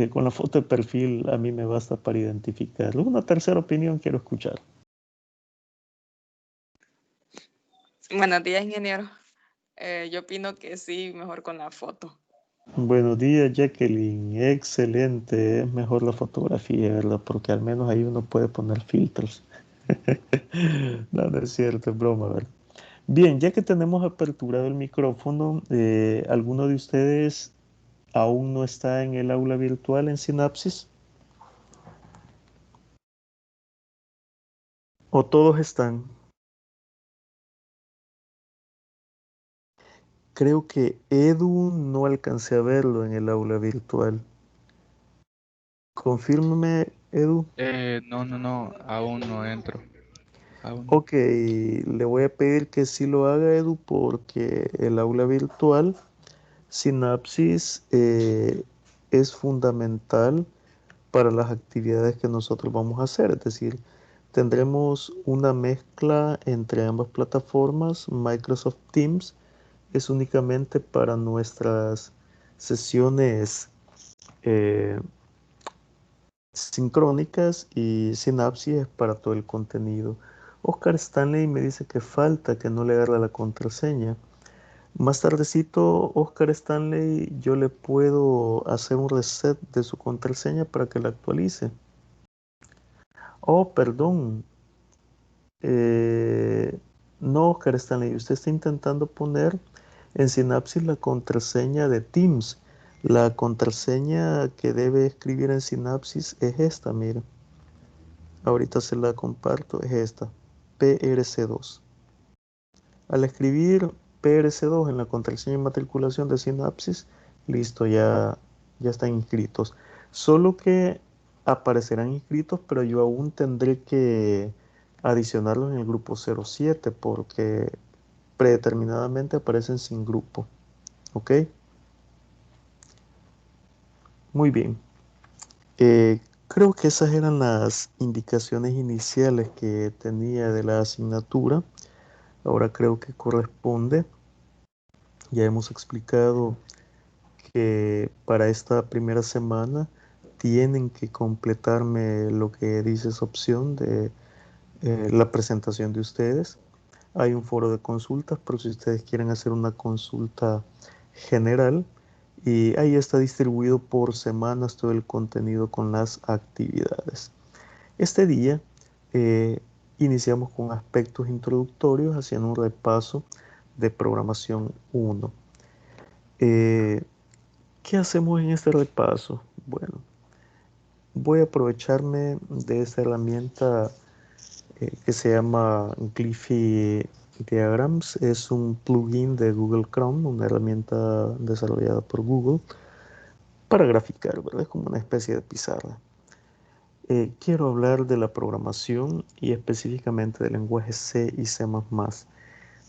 Speaker 1: con la foto de perfil a mí me basta para identificarlo. Una tercera opinión quiero escuchar.
Speaker 4: Buenos días, ingeniero. Yo opino que sí, mejor con la foto.
Speaker 1: Buenos días, Jacqueline. Excelente. Es mejor la fotografía, ¿verdad? Porque al menos ahí uno puede poner filtros. No, no es cierto, es broma, ¿verdad? Bien, ya que tenemos aperturado el micrófono, ¿alguno de ustedes aún no está en el aula virtual en Synapsis? ¿O todos están? Creo que Edu no alcancé a verlo en el aula virtual. Confírmame, Edu.
Speaker 5: No, aún no entro.
Speaker 2: Bueno.
Speaker 1: Ok, le voy a pedir que sí lo haga, Edu, porque el aula virtual Synapsis es fundamental para las actividades que nosotros vamos a hacer. Es decir, tendremos una mezcla entre ambas plataformas. Microsoft Teams es únicamente para nuestras sesiones eh, sincrónicas y Synapsis es para todo el contenido. Oscar Stanley me dice que falta que no le agarra la contraseña. Más tardecito, Oscar Stanley, yo le puedo hacer un reset de su contraseña para que la actualice. Oh, perdón. Eh, no, Oscar Stanley, usted está intentando poner en Synapsis la contraseña de Teams. La contraseña que debe escribir en Synapsis es esta, mira. Ahorita se la comparto, es esta, PRC2. Al escribir PRC2 en la contraseña de matriculación de Synapsis, listo, ya están inscritos. Solo que aparecerán inscritos, pero yo aún tendré que adicionarlos en el grupo 07 porque predeterminadamente aparecen sin grupo. ¿Ok? Muy bien. Creo que esas eran las indicaciones iniciales que tenía de la asignatura. Ahora creo que corresponde. Ya hemos explicado que para esta primera semana tienen que completarme lo que dice esa opción de la presentación de ustedes. Hay un foro de consultas, pero si ustedes quieren hacer una consulta general, y ahí está distribuido por semanas todo el contenido con las actividades. Este día eh, iniciamos con aspectos introductorios haciendo un repaso de programación 1. ¿Qué hacemos en este repaso? Bueno, voy a aprovecharme de esta herramienta que se llama Glyphy Diagrams. Es un plugin de Google Chrome, una herramienta desarrollada por Google para graficar, ¿verdad? Es como una especie de pizarra. Quiero hablar de la programación y específicamente del lenguaje C y C++.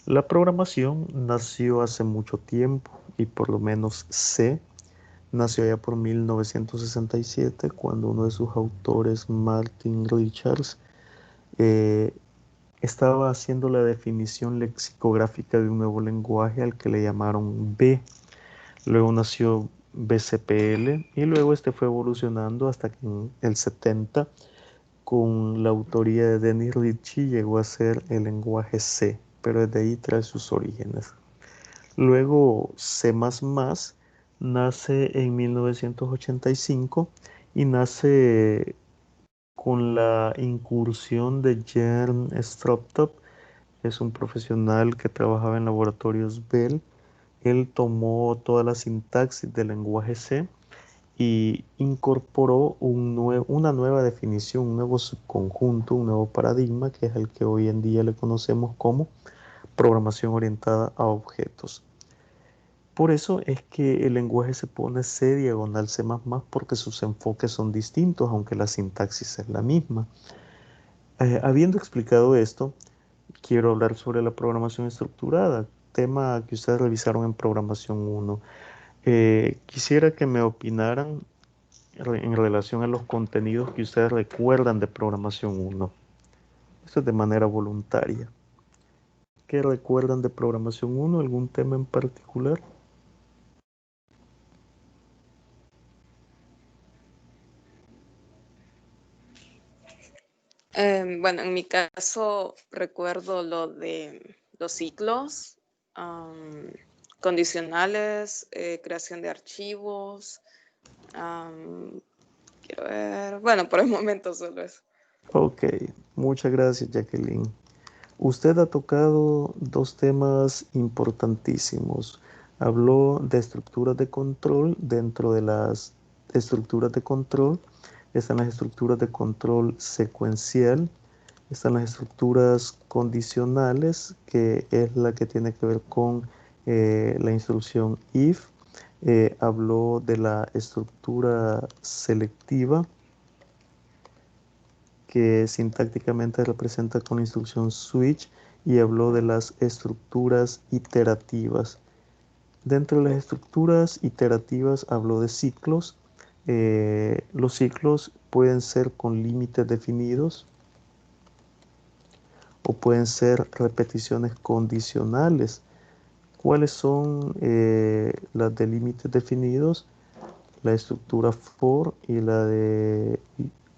Speaker 1: La programación nació hace mucho tiempo y por lo menos C nació ya por 1967 cuando uno de sus autores, Martin Richards, eh, estaba haciendo la definición lexicográfica de un nuevo lenguaje al que le llamaron B. Luego nació BCPL y luego este fue evolucionando hasta que en el 70 con la autoría de Dennis Ritchie llegó a ser el lenguaje C, pero desde ahí trae sus orígenes. Luego C++ nace en 1985 y nace con la incursión de Jan Stroptop, es un profesional que trabajaba en laboratorios Bell. Él tomó toda la sintaxis del lenguaje C y incorporó una nueva definición, un nuevo subconjunto, un nuevo paradigma, que es el que hoy en día le conocemos como programación orientada a objetos. Por eso es que el lenguaje se pone C diagonal C++ porque sus enfoques son distintos, aunque la sintaxis es la misma. Habiendo explicado esto, quiero hablar sobre la programación estructurada, tema que ustedes revisaron en programación 1. Quisiera que me opinaran en relación a los contenidos que ustedes recuerdan de programación 1. Esto es de manera voluntaria. ¿Qué recuerdan de programación 1? ¿Algún tema en particular?
Speaker 4: Bueno, en mi caso recuerdo lo de los ciclos, condicionales, creación de archivos. Quiero ver, bueno, por el momento solo eso.
Speaker 1: Ok, muchas gracias, Jacqueline. Usted ha tocado dos temas importantísimos. Habló de estructuras de control. Dentro de las estructuras de control están las estructuras de control secuencial, están las estructuras condicionales, que es la que tiene que ver con la instrucción if. Habló de la estructura selectiva, que sintácticamente representa con la instrucción switch y habló de las estructuras iterativas. Dentro de las estructuras iterativas habló de ciclos. Los ciclos pueden ser con límites definidos o pueden ser repeticiones condicionales. ¿Cuáles son las de límites definidos? La estructura for, y la de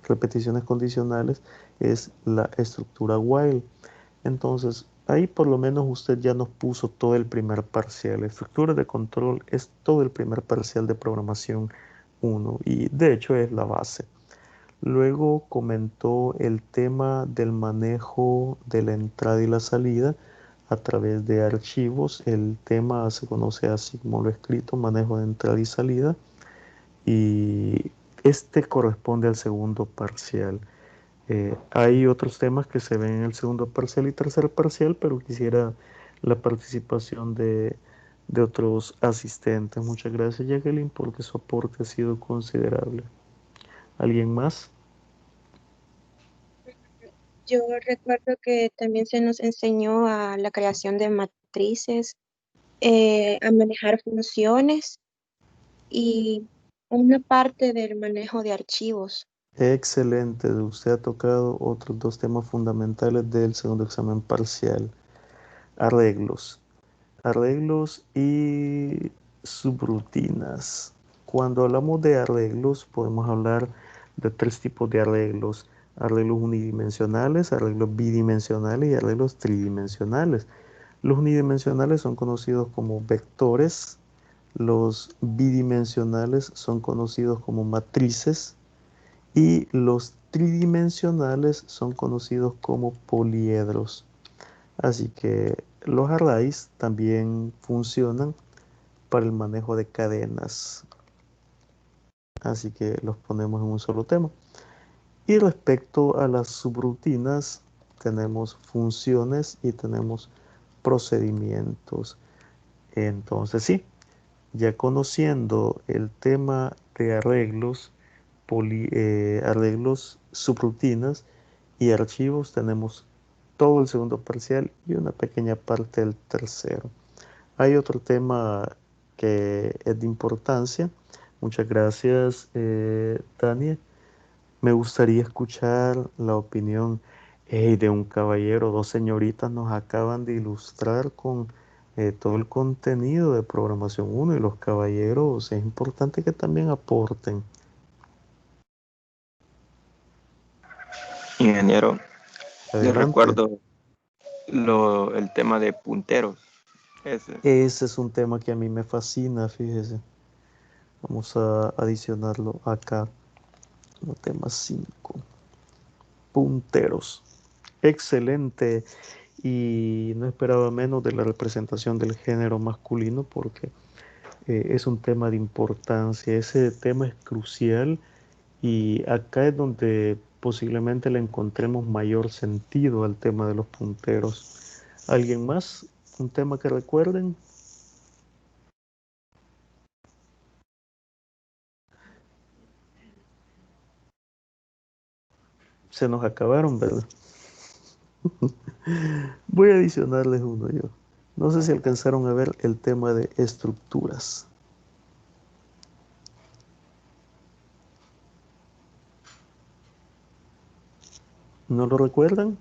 Speaker 1: repeticiones condicionales es la estructura while. Entonces, ahí por lo menos usted ya nos puso todo el primer parcial. La estructura de control es todo el primer parcial de programación 1 y de hecho es la base. Luego comentó el tema del manejo de la entrada y la salida a través de archivos. El tema se conoce así como lo he escrito, manejo de entrada y salida. Y este corresponde al segundo parcial. Hay otros temas que se ven en el segundo parcial y tercer parcial, pero quisiera la participación de otros asistentes. Muchas gracias, Jacqueline, porque su aporte ha sido considerable. ¿Alguien más?
Speaker 3: Yo recuerdo que también se nos enseñó a la creación de matrices, a manejar funciones y una parte del manejo de archivos.
Speaker 1: Excelente, usted ha tocado otros dos temas fundamentales del segundo examen parcial. Arreglos. Arreglos y subrutinas. Cuando hablamos de arreglos, podemos hablar de tres tipos de arreglos. Arreglos unidimensionales, arreglos bidimensionales y arreglos tridimensionales. Los unidimensionales son conocidos como vectores. Los bidimensionales son conocidos como matrices. Y los tridimensionales son conocidos como poliedros. Así que los arrays también funcionan para el manejo de cadenas. Así que los ponemos en un solo tema. Y respecto a las subrutinas, tenemos funciones y tenemos procedimientos. Entonces sí, ya conociendo el tema de arreglos, arreglos, subrutinas y archivos, tenemos todo el segundo parcial y una pequeña parte del tercero. Hay otro tema que es de importancia. Muchas gracias, Tania. Me gustaría escuchar la opinión de un caballero. Dos señoritas nos acaban de ilustrar con todo el contenido de programación 1 y los caballeros es importante que también aporten.
Speaker 5: Ingeniero, yo
Speaker 1: Adelante.
Speaker 5: recuerdo el tema de punteros. Ese.
Speaker 1: Ese es un tema que a mí me fascina, fíjese. Vamos a adicionarlo acá. El tema 5. Punteros. Excelente. Y no esperaba menos de la representación del género masculino porque es un tema de importancia. Ese tema es crucial y acá es donde posiblemente le encontremos mayor sentido al tema de los punteros. ¿Alguien más? ¿Un tema que recuerden? Se nos acabaron, ¿verdad? Voy a adicionarles uno yo. No sé si alcanzaron a ver el tema de estructuras. ¿No lo recuerdan?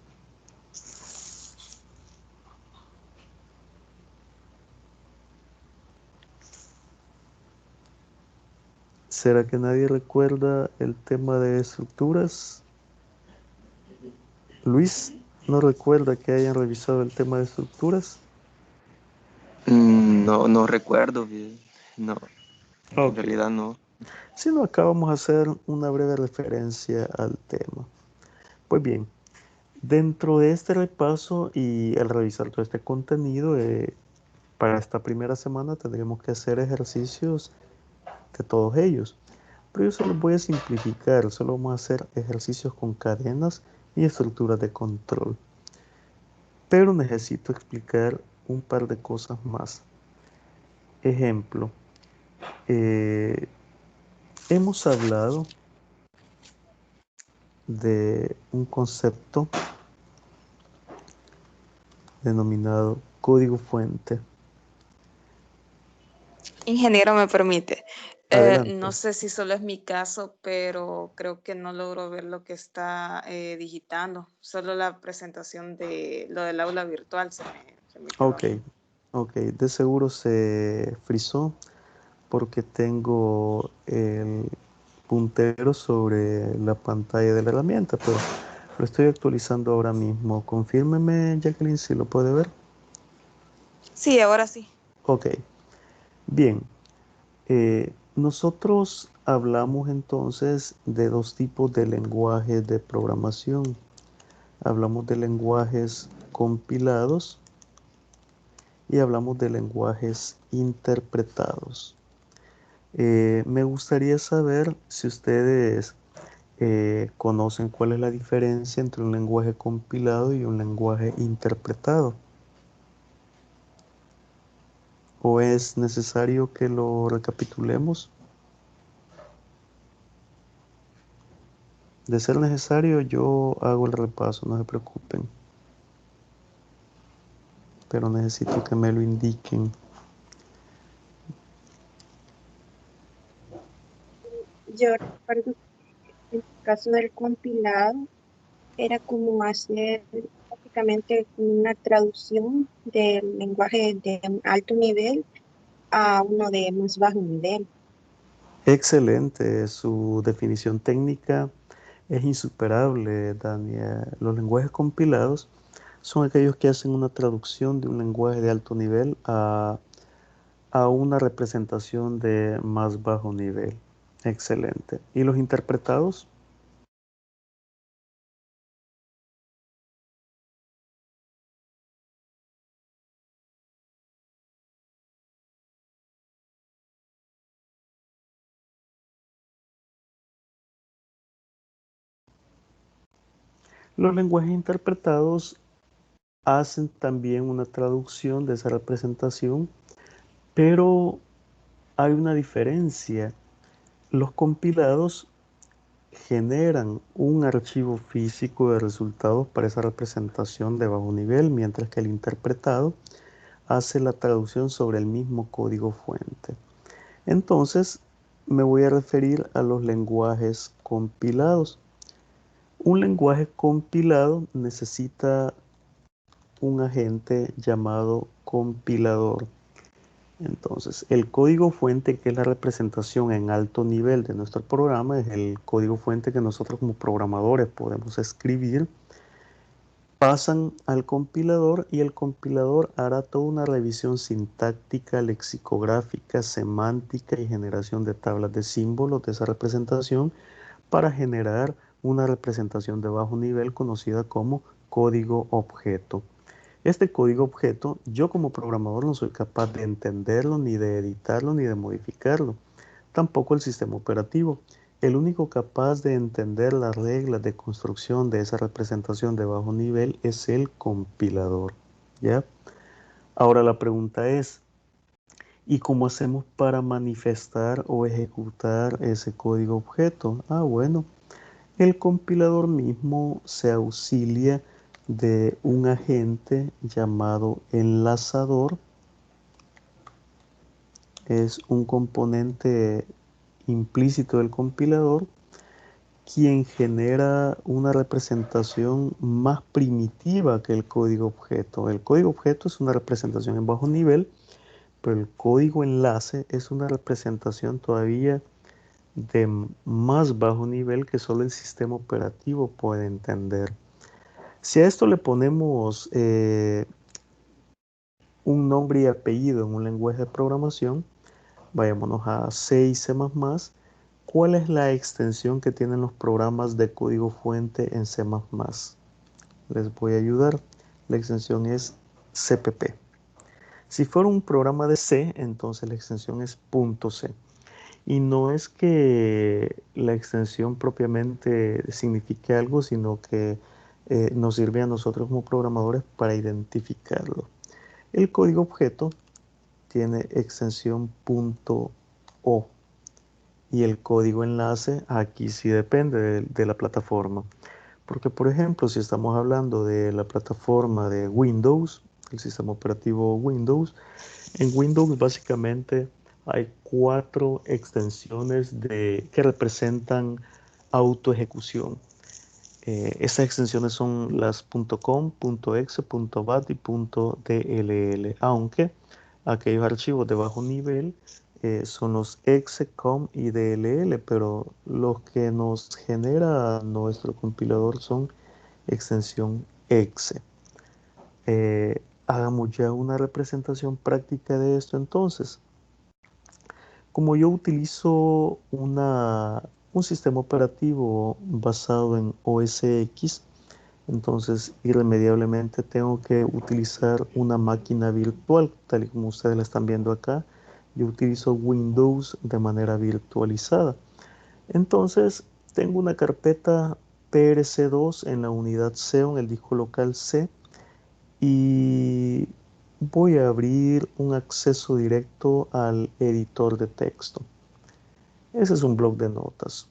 Speaker 1: ¿Será que nadie recuerda el tema de estructuras? Luis, ¿no recuerda que hayan revisado el tema de estructuras?
Speaker 5: No recuerdo bien. No, en
Speaker 1: Ok.
Speaker 5: realidad no.
Speaker 1: Si no, acá vamos a hacer una breve referencia al tema. Pues bien, dentro de este repaso y al revisar todo este contenido, para esta primera semana tendremos que hacer ejercicios de todos ellos. Pero yo se los voy a simplificar, solo vamos a hacer ejercicios con cadenas y estructuras de control. Pero necesito explicar un par de cosas más. Ejemplo, hemos hablado de un concepto denominado código fuente.
Speaker 4: Ingeniero, me permite.
Speaker 1: Adelante.
Speaker 4: No sé si solo es mi caso, pero creo que no logro ver lo que está digitando. Solo la presentación de lo del aula virtual se me quedó
Speaker 1: Ok,
Speaker 4: ahí.
Speaker 1: ok. De seguro se frizó porque tengo el puntero sobre la pantalla de la herramienta, pero lo estoy actualizando ahora mismo. Confírmeme, Jacqueline, si lo puede ver.
Speaker 4: Sí, ahora sí.
Speaker 1: Ok, bien. Nosotros hablamos entonces de dos tipos de lenguajes de programación. Hablamos de lenguajes compilados y hablamos de lenguajes interpretados. Me gustaría saber si ustedes conocen cuál es la diferencia entre un lenguaje compilado y un lenguaje interpretado. ¿O es necesario que lo recapitulemos? De ser necesario, yo hago el repaso, no se preocupen. Pero necesito que me lo indiquen.
Speaker 3: Yo recuerdo que en el caso del compilado era como hacer básicamente una traducción del lenguaje de un alto nivel a uno de más bajo nivel.
Speaker 1: Excelente, su definición técnica es insuperable, Dania. Los lenguajes compilados son aquellos que hacen una traducción de un lenguaje de alto nivel a una representación de más bajo nivel. Excelente. ¿Y los interpretados? Los lenguajes interpretados hacen también una traducción de esa representación, pero hay una diferencia. Los compilados generan un archivo físico de resultados para esa representación de bajo nivel, mientras que el interpretado hace la traducción sobre el mismo código fuente. Entonces, me voy a referir a los lenguajes compilados. Un lenguaje compilado necesita un agente llamado compilador. Entonces, el código fuente, que es la representación en alto nivel de nuestro programa, es el código fuente que nosotros como programadores podemos escribir. Pasan al compilador y el compilador hará toda una revisión sintáctica, lexicográfica, semántica y generación de tablas de símbolos de esa representación para generar una representación de bajo nivel conocida como código objeto. Este código objeto, yo como programador no soy capaz de entenderlo, ni de editarlo, ni de modificarlo. Tampoco el sistema operativo. El único capaz de entender las reglas de construcción de esa representación de bajo nivel es el compilador. ¿Ya? Ahora la pregunta es, ¿y cómo hacemos para manifestar o ejecutar ese código objeto? Bueno, el compilador mismo se auxilia de un agente llamado enlazador. Es un componente implícito del compilador quien genera una representación más primitiva que el código objeto. El código objeto es una representación en bajo nivel, pero el código enlace es una representación todavía de más bajo nivel que solo el sistema operativo puede entender. Si a esto le ponemos un nombre y apellido en un lenguaje de programación, vayámonos a C y C++, ¿cuál es la extensión que tienen los programas de código fuente en C++? Les voy a ayudar. La extensión es CPP. Si fuera un programa de C, entonces la extensión es .c. Y no es que la extensión propiamente signifique algo, sino que nos sirve a nosotros como programadores para identificarlo. El código objeto tiene extensión .o Y el código enlace aquí sí depende de la plataforma. Porque, por ejemplo, si estamos hablando de la plataforma de Windows, el sistema operativo Windows, en Windows básicamente hay 4 extensiones que representan autoejecución. Estas extensiones son las .com, .exe, .bat y .dll, aunque aquellos archivos de bajo nivel son los exe, com y dll, pero los que nos genera nuestro compilador son extensión exe. Hagamos ya una representación práctica de esto entonces. Como yo utilizo un sistema operativo basado en OS X, entonces irremediablemente tengo que utilizar una máquina virtual, tal y como ustedes la están viendo acá. Yo utilizo Windows de manera virtualizada. Entonces tengo una carpeta PRC2 en la unidad C, en el disco local C, y voy a abrir un acceso directo al editor de texto. Ese es un bloc de notas,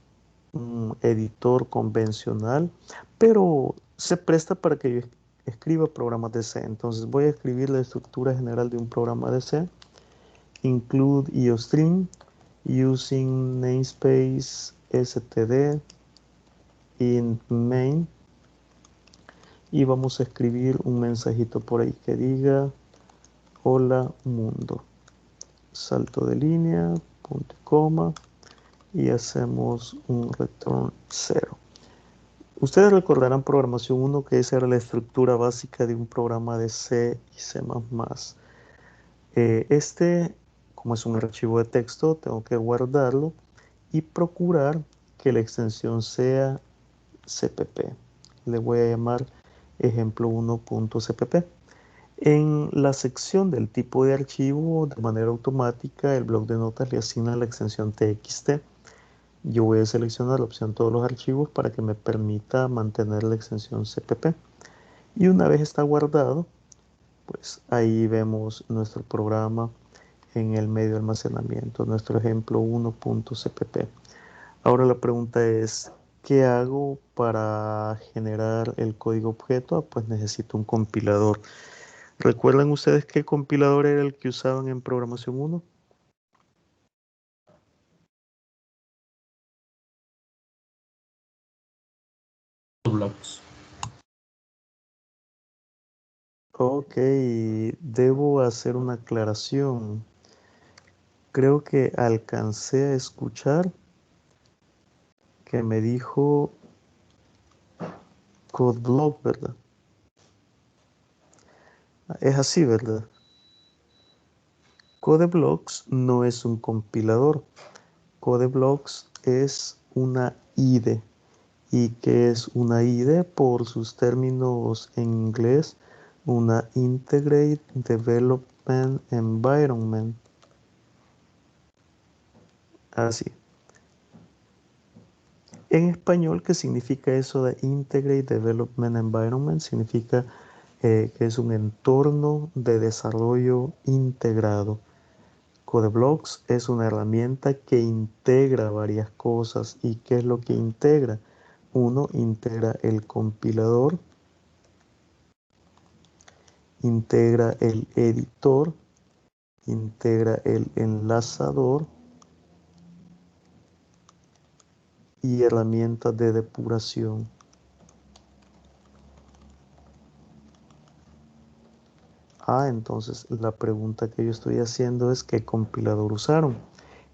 Speaker 1: un editor convencional, pero se presta para que yo escriba programas de C. Entonces voy a escribir la estructura general de un programa de C. Include IOString using namespace std int main, y vamos a escribir un mensajito por ahí que diga hola mundo, salto de línea, punto y coma, y hacemos un return 0. Ustedes recordarán programación 1 que esa era la estructura básica de un programa de C y C++. Como es un archivo de texto, tengo que guardarlo y procurar que la extensión sea cpp. Le voy a llamar ejemplo1.cpp. En la sección del tipo de archivo, de manera automática, el bloc de notas le asigna la extensión txt. Yo voy a seleccionar la opción todos los archivos para que me permita mantener la extensión cpp. Y una vez está guardado, pues ahí vemos nuestro programa en el medio de almacenamiento, nuestro ejemplo 1.cpp. Ahora la pregunta es, ¿qué hago para generar el código objeto? Pues necesito un compilador. ¿Recuerdan ustedes qué compilador era el que usaban en programación 1?
Speaker 6: Blocks.
Speaker 1: Ok, debo hacer una aclaración. Creo que alcancé a escuchar que me dijo CodeBlock, ¿verdad? Es así, ¿verdad? CodeBlocks no es un compilador. CodeBlocks es una IDE. ¿Y qué es una IDE? Por sus términos en inglés, una Integrated Development Environment. Así. En español, ¿qué significa eso de Integrated Development Environment? Significa que es un entorno de desarrollo integrado. CodeBlocks es una herramienta que integra varias cosas. ¿Y qué es lo que integra? Uno, integra el compilador, integra el editor, integra el enlazador y herramientas de depuración. Entonces la pregunta que yo estoy haciendo es ¿qué compilador usaron?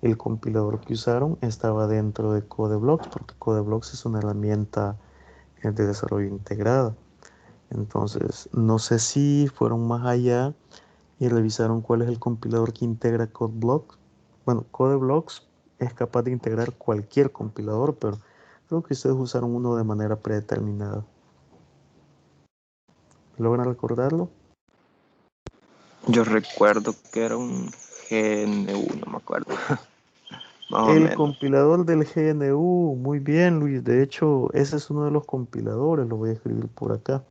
Speaker 1: El compilador que usaron estaba dentro de CodeBlocks, porque CodeBlocks es una herramienta de desarrollo integrada. Entonces, no sé si fueron más allá y revisaron cuál es el compilador que integra CodeBlocks. Bueno, CodeBlocks es capaz de integrar cualquier compilador, pero creo que ustedes usaron uno de manera predeterminada. ¿Logran recordarlo?
Speaker 5: Yo recuerdo que era un GNU, no me acuerdo. Más o
Speaker 1: El
Speaker 5: menos.
Speaker 1: compilador del GNU, muy bien, Luis. De hecho, ese es uno de los compiladores, lo voy a escribir por acá.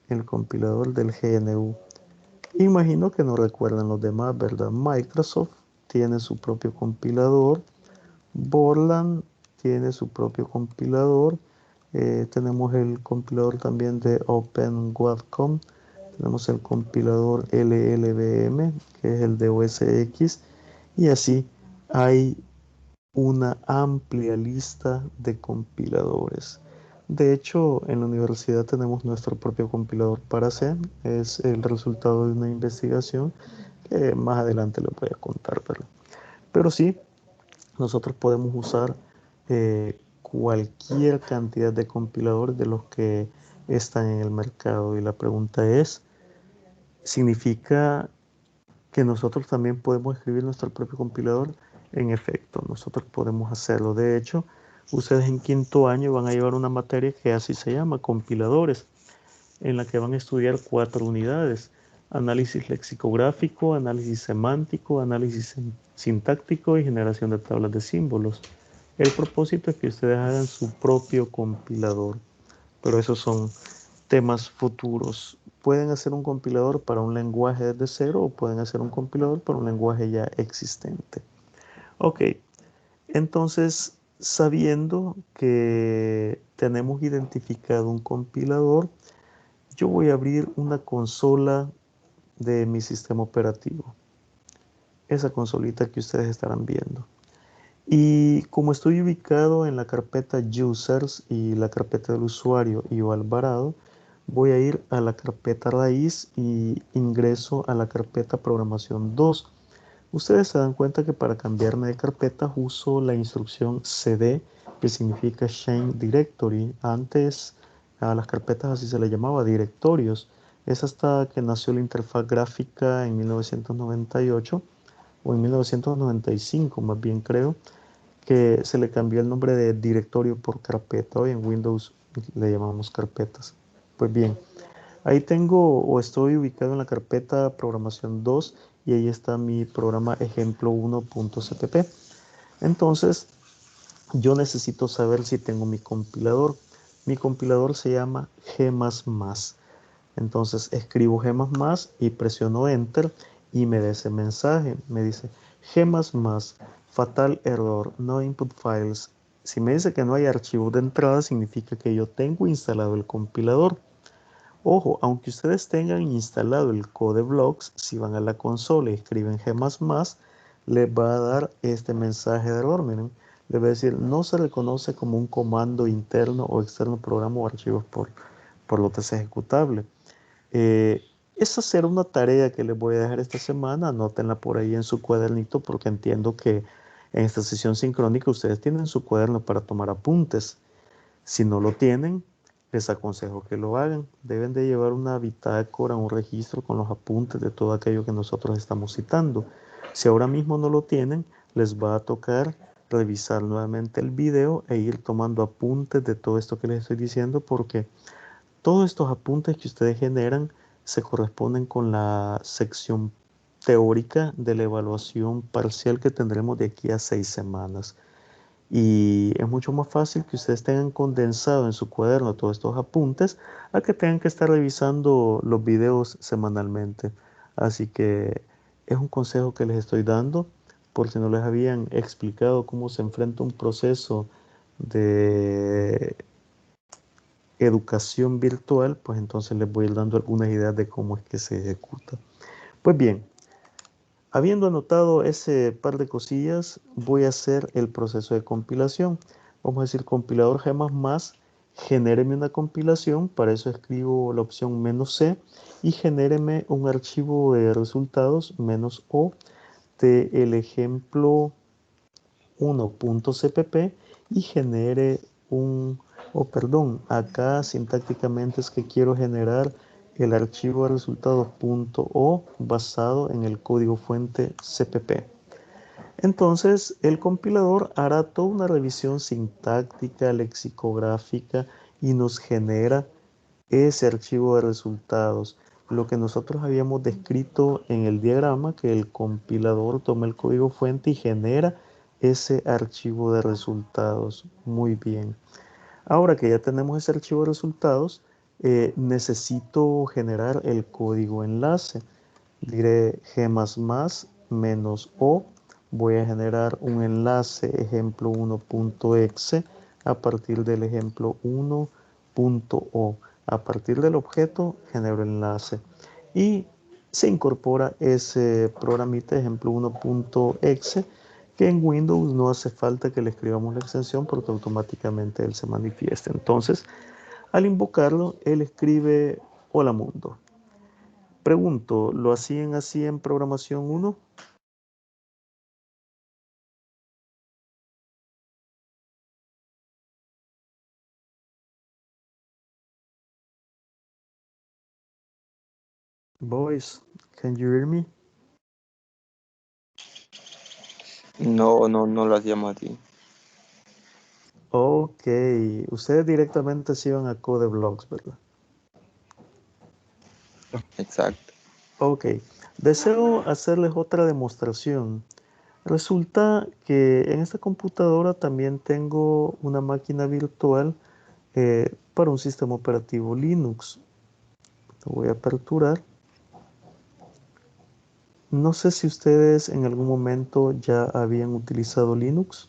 Speaker 1: El compilador del GNU. Imagino que no recuerdan los demás, ¿verdad? Microsoft tiene su propio compilador. Borland tiene su propio compilador. Tenemos el compilador también de OpenWebCom. Tenemos el compilador LLVM, que es el de OS X. Y así hay una amplia lista de compiladores. De hecho, en la universidad tenemos nuestro propio compilador para C. Es el resultado de una investigación que más adelante les voy a contar. Pero sí, nosotros podemos usar cualquier cantidad de compiladores de los que están en el mercado. Y la pregunta es, ¿significa que nosotros también podemos escribir nuestro propio compilador? En efecto, nosotros podemos hacerlo. De hecho, ustedes en quinto año van a llevar una materia que así se llama, compiladores, en la que van a estudiar 4 unidades: análisis lexicográfico, análisis semántico, análisis sintáctico y generación de tablas de símbolos. El propósito es que ustedes hagan su propio compilador, pero esos son temas futuros. Pueden hacer un compilador para un lenguaje desde cero o pueden hacer un compilador para un lenguaje ya existente. Ok, entonces, sabiendo que tenemos identificado un compilador, yo voy a abrir una consola de mi sistema operativo. Esa consolita que ustedes estarán viendo. Y como estoy ubicado en la carpeta Users y la carpeta del usuario Ivo Alvarado, voy a ir a la carpeta raíz y ingreso a la carpeta programación 2. Ustedes se dan cuenta que para cambiarme de carpeta uso la instrucción cd, que significa change directory. Antes a las carpetas así se le llamaba, directorios. Es hasta que nació la interfaz gráfica en 1998 o en 1995 más bien creo, que se le cambió el nombre de directorio por carpeta. Hoy en Windows le llamamos carpetas. Pues bien, ahí tengo o estoy ubicado en la carpeta programación 2 y ahí está mi programa ejemplo1.cpp. Entonces, yo necesito saber si tengo mi compilador. Mi compilador se llama G++. Entonces escribo G++ y presiono Enter y me da ese mensaje. Me dice G++, fatal error, no input files. Si me dice que no hay archivos de entrada, significa que yo tengo instalado el compilador. Ojo, aunque ustedes tengan instalado el CodeBlocks, si van a la consola y escriben G++, les va a dar este mensaje de error. Miren, le va a decir, no se reconoce como un comando interno o externo programa o archivos por lo que es ejecutable. Esa será una tarea que les voy a dejar esta semana. Anótenla por ahí en su cuadernito porque entiendo que en esta sesión sincrónica ustedes tienen su cuaderno para tomar apuntes. Si no lo tienen, les aconsejo que lo hagan. Deben de llevar una bitácora, un registro con los apuntes de todo aquello que nosotros estamos citando. Si ahora mismo no lo tienen, les va a tocar revisar nuevamente el video e ir tomando apuntes de todo esto que les estoy diciendo, porque todos estos apuntes que ustedes generan se corresponden con la sección teórica de la evaluación parcial que tendremos de aquí a 6 semanas. Y es mucho más fácil que ustedes tengan condensado en su cuaderno todos estos apuntes a que tengan que estar revisando los videos semanalmente. Así que es un consejo que les estoy dando por si no les habían explicado cómo se enfrenta un proceso de educación virtual, pues entonces les voy a ir dando algunas ideas de cómo es que se ejecuta. Pues bien, habiendo anotado ese par de cosillas, voy a hacer el proceso de compilación. Vamos a decir compilador G++, genéreme una compilación. Para eso escribo la opción "-c" y genéreme un archivo de resultados "-o" del ejemplo 1.cpp y genere acá sintácticamente es que quiero generar el archivo de resultados .o basado en el código fuente CPP. Entonces el compilador hará toda una revisión sintáctica, lexicográfica y nos genera ese archivo de resultados. Lo que nosotros habíamos descrito en el diagrama, que el compilador toma el código fuente y genera ese archivo de resultados. Muy bien. Ahora que ya tenemos ese archivo de resultados, necesito generar el código enlace. Diré G++ -o Voy a generar un enlace ejemplo 1.exe a partir del ejemplo 1.o. A partir del objeto genero el enlace y se incorpora ese programita ejemplo 1.exe que en Windows no hace falta que le escribamos la extensión porque automáticamente él se manifiesta. Entonces, al invocarlo, él escribe hola mundo. Pregunto, ¿lo hacían así en programación 1? Boys, can you hear me?
Speaker 5: No, no lo hacíamos así.
Speaker 1: Ok, ustedes directamente se iban a CodeBlocks, ¿verdad?
Speaker 5: Exacto.
Speaker 1: Ok, deseo hacerles otra demostración. Resulta que en esta computadora también tengo una máquina virtual para un sistema operativo Linux. Lo voy a aperturar. No sé si ustedes en algún momento ya habían utilizado Linux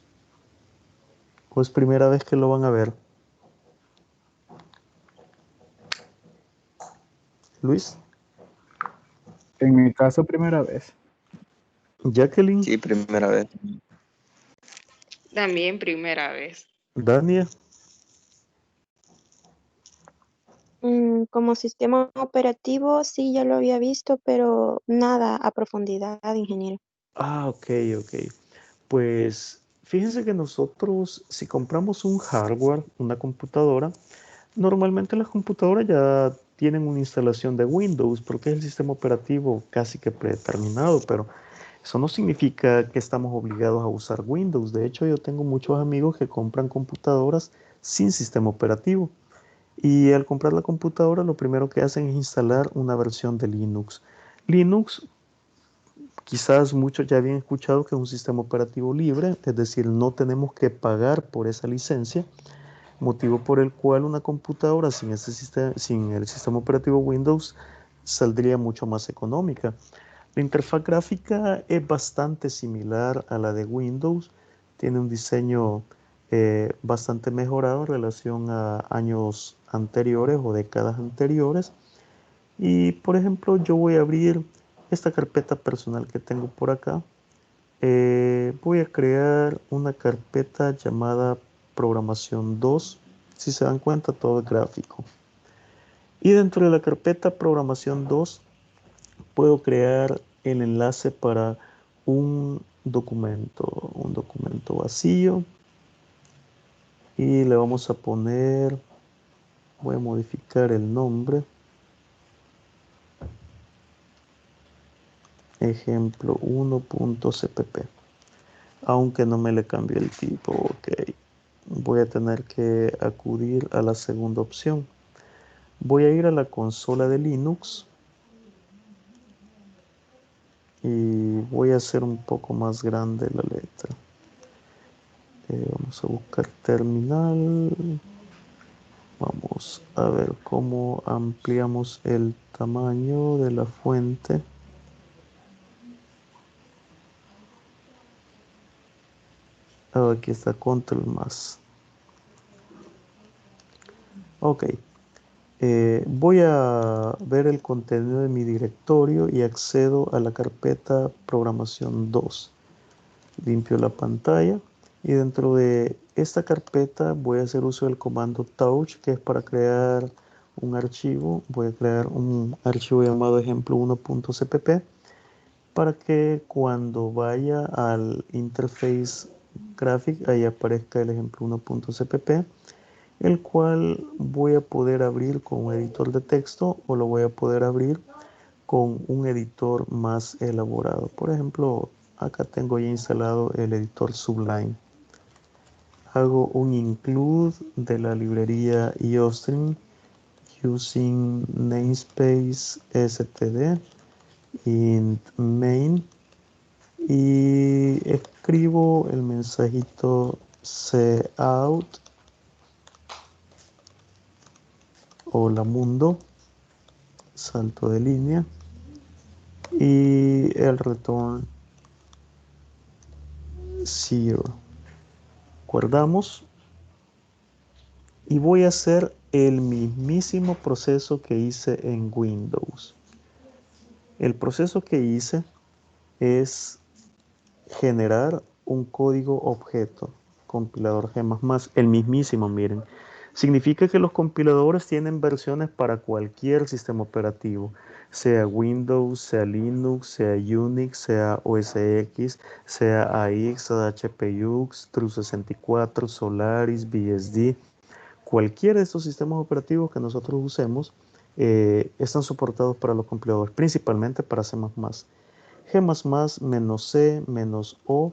Speaker 1: o es primera vez que lo van a ver. Luis,
Speaker 2: En mi caso, primera vez.
Speaker 1: Jacqueline,
Speaker 5: Sí, primera vez.
Speaker 4: También primera vez.
Speaker 1: Dania.
Speaker 3: Como sistema operativo, sí, ya lo había visto, pero nada a profundidad, ingeniero.
Speaker 1: Ah, ok. Pues fíjense que nosotros, si compramos un hardware, una computadora, normalmente las computadoras ya tienen una instalación de Windows porque es el sistema operativo casi que predeterminado, pero eso no significa que estamos obligados a usar Windows. De hecho, yo tengo muchos amigos que compran computadoras sin sistema operativo. Y al comprar la computadora, lo primero que hacen es instalar una versión de Linux. Linux, quizás muchos ya habían escuchado que es un sistema operativo libre, es decir, no tenemos que pagar por esa licencia, motivo por el cual una computadora sin el sistema operativo Windows saldría mucho más económica. La interfaz gráfica es bastante similar a la de Windows, tiene un diseño bastante mejorado en relación a años anteriores o décadas anteriores. Y por ejemplo, yo voy a abrir esta carpeta personal que tengo por acá. Voy a crear una carpeta llamada programación 2. Si se dan cuenta, todo es gráfico. Y dentro de la carpeta programación 2 puedo crear el enlace para un documento vacío. Y le vamos a poner, voy a modificar el nombre. Ejemplo 1.cpp. Aunque no me le cambié el tipo, ok. Voy a tener que acudir a la segunda opción. Voy a ir a la consola de Linux y voy a hacer un poco más grande la letra. Vamos a buscar terminal. Vamos a ver cómo ampliamos el tamaño de la fuente. Aquí está control más. Ok. Voy a ver el contenido de mi directorio y accedo a la carpeta programación 2. Limpio la pantalla y dentro de esta carpeta voy a hacer uso del comando touch, que es para crear un archivo. Voy a crear un archivo llamado ejemplo 1.cpp para que cuando vaya al interface graphic ahí aparezca el ejemplo 1.cpp, el cual voy a poder abrir con un editor de texto o lo voy a poder abrir con un editor más elaborado. Por ejemplo, acá tengo ya instalado el editor Sublime. Hago un include de la librería iostream using namespace std int main y escribo el mensajito cout hola mundo, salto de línea y el return 0. Guardamos y voy a hacer el mismísimo proceso que hice en Windows. El proceso que hice es generar un código objeto, compilador G++, el mismísimo, miren. Significa que los compiladores tienen versiones para cualquier sistema operativo, sea Windows, sea Linux, sea Unix, sea OS X, sea AX, HP UX, True64, Solaris, BSD. Cualquiera de estos sistemas operativos que nosotros usemos están soportados para los compiladores, principalmente para C++. G++ -C -O,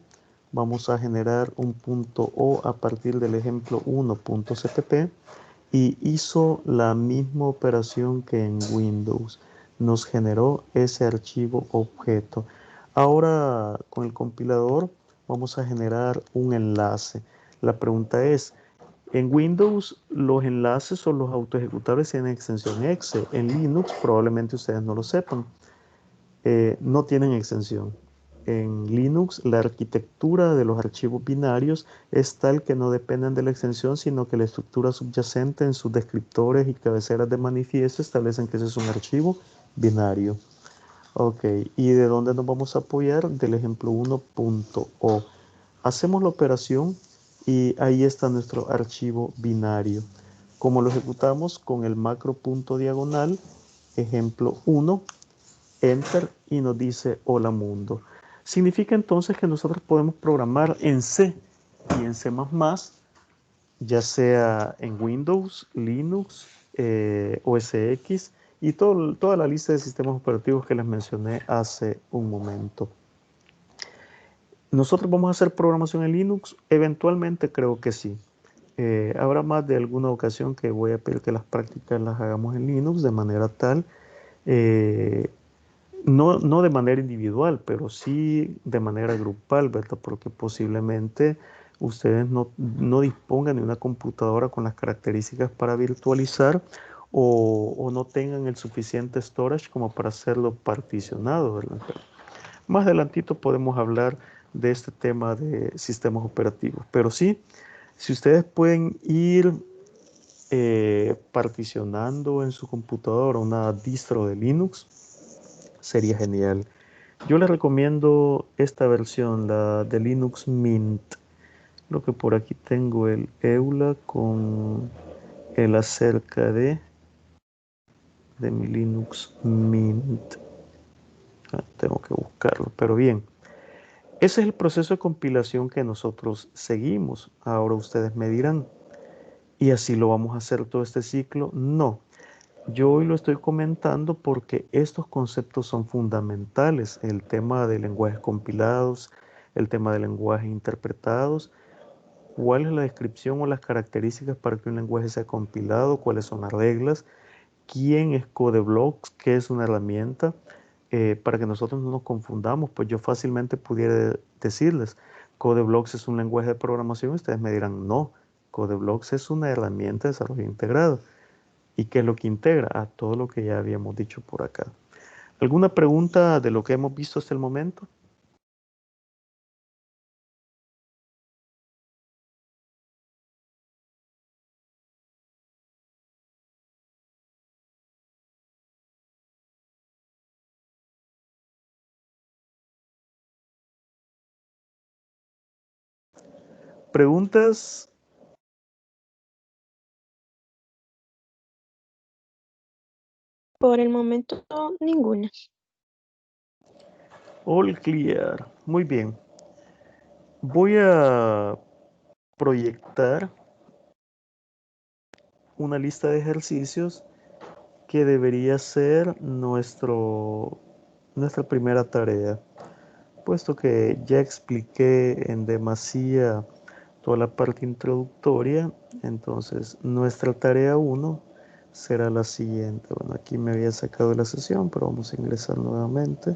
Speaker 1: vamos a generar un punto O a partir del ejemplo 1.cpp y hizo la misma operación que en Windows. Nos generó ese archivo objeto. Ahora con el compilador vamos a generar un enlace. La pregunta es, en Windows los enlaces o los autoejecutables tienen extensión exe. En Linux probablemente ustedes no lo sepan. No tienen extensión. En Linux la arquitectura de los archivos binarios es tal que no dependen de la extensión, sino que la estructura subyacente en sus descriptores y cabeceras de manifiesto establecen que ese es un archivo binario. Ok, ¿y de dónde nos vamos a apoyar? Del ejemplo 1.o. Hacemos la operación y ahí está nuestro archivo binario. Como lo ejecutamos con el macro punto diagonal, ejemplo 1, Enter, y nos dice hola mundo. Significa entonces que nosotros podemos programar en C y en C++, ya sea en Windows, Linux, OS X y toda la lista de sistemas operativos que les mencioné hace un momento. ¿Nosotros vamos a hacer programación en Linux? Eventualmente creo que sí. Habrá más de alguna ocasión que voy a pedir que las prácticas las hagamos en Linux de manera tal, no de manera individual, pero sí de manera grupal, ¿verdad? Porque posiblemente ustedes no dispongan de una computadora con las características para virtualizar o no tengan el suficiente storage como para hacerlo particionado, ¿verdad? Más adelantito podemos hablar de este tema de sistemas operativos, pero sí, si ustedes pueden ir particionando en su computadora una distro de Linux, sería genial. Yo les recomiendo esta versión, la de Linux Mint. Lo que por aquí tengo el EULA con el acerca de mi Linux Mint. Tengo que buscarlo, pero bien. Ese es el proceso de compilación que nosotros seguimos. Ahora ustedes me dirán, ¿y así lo vamos a hacer todo este ciclo? No. Yo hoy lo estoy comentando porque estos conceptos son fundamentales. El tema de lenguajes compilados, el tema de lenguajes interpretados, cuál es la descripción o las características para que un lenguaje sea compilado, cuáles son las reglas, quién es CodeBlocks, qué es una herramienta, para que nosotros no nos confundamos. Pues yo fácilmente pudiera decirles, CodeBlocks es un lenguaje de programación, y ustedes me dirán, no, CodeBlocks es una herramienta de desarrollo integrado. ¿Y qué es lo que integra? A todo lo que ya habíamos dicho por acá. ¿Alguna pregunta de lo que hemos visto hasta el momento? ¿Preguntas?
Speaker 3: Por el momento, ninguna.
Speaker 1: All clear. Muy bien. Voy a proyectar una lista de ejercicios que debería ser nuestra primera tarea, puesto que ya expliqué en demasía toda la parte introductoria. Entonces nuestra tarea 1 será la siguiente. Bueno, aquí me había sacado de la sesión, pero vamos a ingresar nuevamente.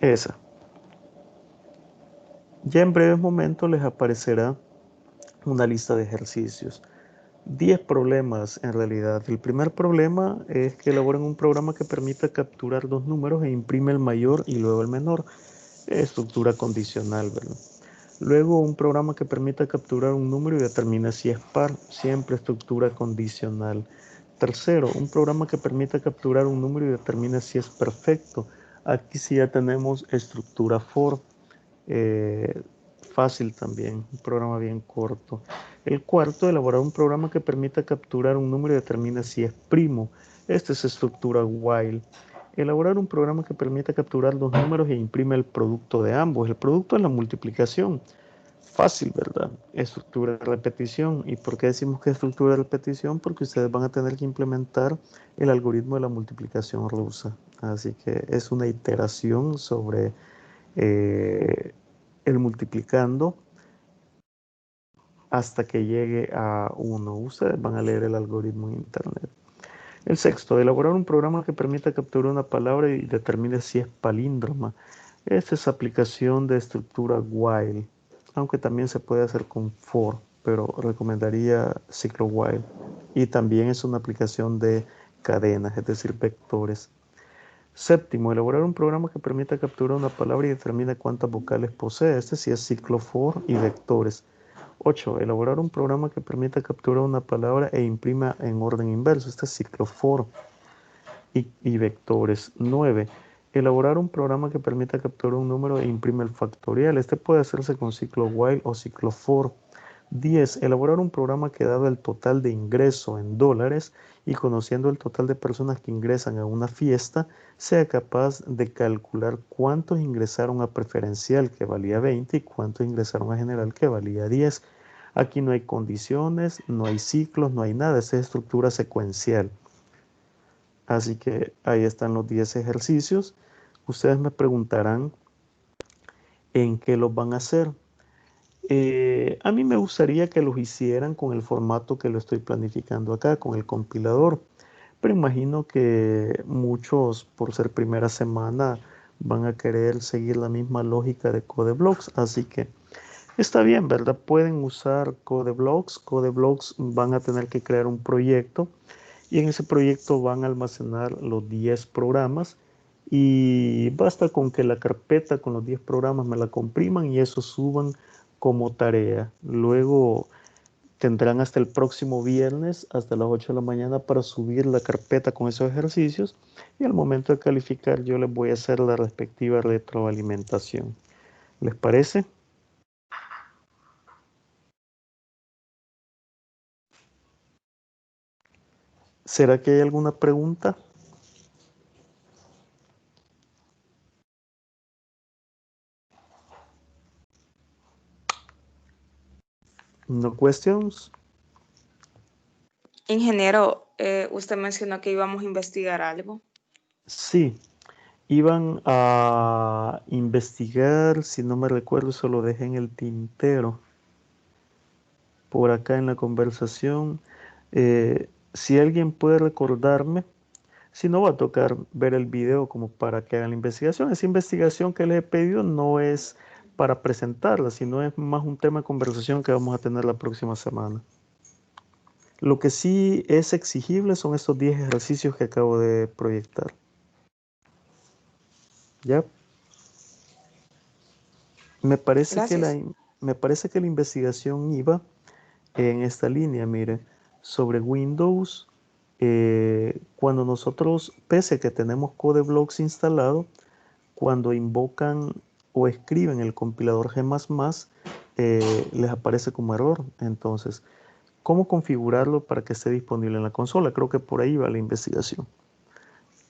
Speaker 1: Esa. Ya en breves momentos les aparecerá una lista de ejercicios. 10 problemas en realidad. El primer problema es que elaboren un programa que permita capturar dos números e imprime el mayor y luego el menor. estructura condicional, ¿verdad? Luego, un programa que permita capturar un número y determina si es par, siempre estructura condicional. Tercero, un programa que permita capturar un número y determina si es perfecto. Aquí sí ya tenemos estructura for. Fácil también, un programa bien corto. El cuarto, elaborar un programa que permita capturar un número y determina si es primo. Esta es estructura while. Elaborar un programa que permita capturar los números e imprime el producto de ambos. El producto es la multiplicación. Fácil, ¿verdad? Estructura de repetición. ¿Y por qué decimos que es estructura de repetición? Porque ustedes van a tener que implementar el algoritmo de la multiplicación rusa. Así que es una iteración sobre el multiplicando hasta que llegue a 1. Ustedes van a leer el algoritmo en internet. El sexto, elaborar un programa que permita capturar una palabra y determine si es palíndroma. Esta es aplicación de estructura while, aunque también se puede hacer con for, pero recomendaría ciclo while. Y también es una aplicación de cadenas, es decir, vectores. Séptimo, elaborar un programa que permita capturar una palabra y determine cuántas vocales posee. Este sí es ciclo for y vectores. 8. Elaborar un programa que permita capturar una palabra e imprima en orden inverso. Este es ciclo for y vectores. 9. Elaborar un programa que permita capturar un número e imprime el factorial. Este puede hacerse con ciclo while o ciclo for. 10. Elaborar un programa que dado el total de ingreso en dólares y conociendo el total de personas que ingresan a una fiesta, sea capaz de calcular cuántos ingresaron a preferencial que valía 20 y cuántos ingresaron a general que valía 10. Aquí no hay condiciones, no hay ciclos, no hay nada, es estructura secuencial. Así que ahí están los 10 ejercicios. Ustedes me preguntarán en qué los van a hacer. A mí me gustaría que los hicieran con el formato que lo estoy planificando acá, con el compilador. Pero imagino que muchos, por ser primera semana, van a querer seguir la misma lógica de CodeBlocks. Así que está bien, ¿verdad? Pueden usar CodeBlocks. CodeBlocks van a tener que crear un proyecto y en ese proyecto van a almacenar los 10 programas y basta con que la carpeta con los 10 programas me la compriman y eso suban como tarea. Luego tendrán hasta el próximo viernes, hasta las 8 de la mañana, para subir la carpeta con esos ejercicios y al momento de calificar yo les voy a hacer la respectiva retroalimentación. ¿Les parece? ¿Será que hay alguna pregunta? No questions.
Speaker 4: Ingeniero, usted mencionó que íbamos a investigar algo.
Speaker 1: Sí, iban a investigar, si no me recuerdo, eso lo dejé en el tintero, por acá en la conversación. Si alguien puede recordarme, si no va a tocar ver el video como para que hagan la investigación. Esa investigación que les he pedido no es para presentarla, sino es más un tema de conversación que vamos a tener la próxima semana. Lo que sí es exigible son estos 10 ejercicios que acabo de proyectar. ¿Ya? Me parece que la investigación iba en esta línea, mire, sobre Windows. Cuando nosotros, pese a que tenemos CodeBlocks instalado, cuando invocan o escriben el compilador G++, les aparece como error. Entonces, ¿cómo configurarlo para que esté disponible en la consola? Creo que por ahí va la investigación.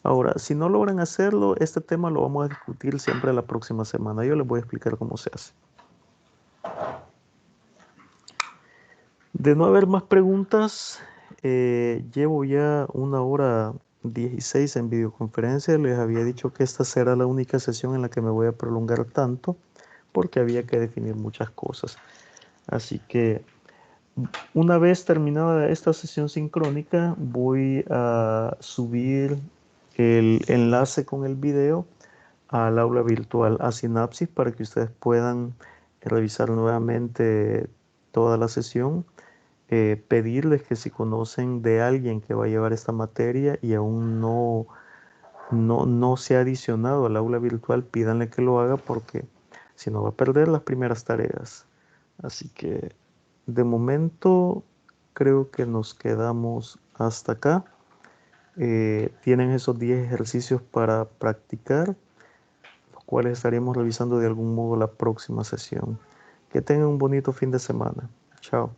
Speaker 1: Ahora, si no logran hacerlo, este tema lo vamos a discutir siempre la próxima semana. Yo les voy a explicar cómo se hace. De no haber más preguntas, llevo ya 1:16 en videoconferencia. Les había dicho que esta será la única sesión en la que me voy a prolongar tanto porque había que definir muchas cosas. Así que una vez terminada esta sesión sincrónica, voy a subir el enlace con el video al aula virtual, a Synapsis, para que ustedes puedan revisar nuevamente toda la sesión. Pedirles que si conocen de alguien que va a llevar esta materia y aún no no se ha adicionado al aula virtual, pídanle que lo haga porque si no va a perder las primeras tareas. Así que de momento creo que nos quedamos hasta acá. Tienen esos 10 ejercicios para practicar, los cuales estaremos revisando de algún modo la próxima sesión. Que tengan un bonito fin de semana. Chao.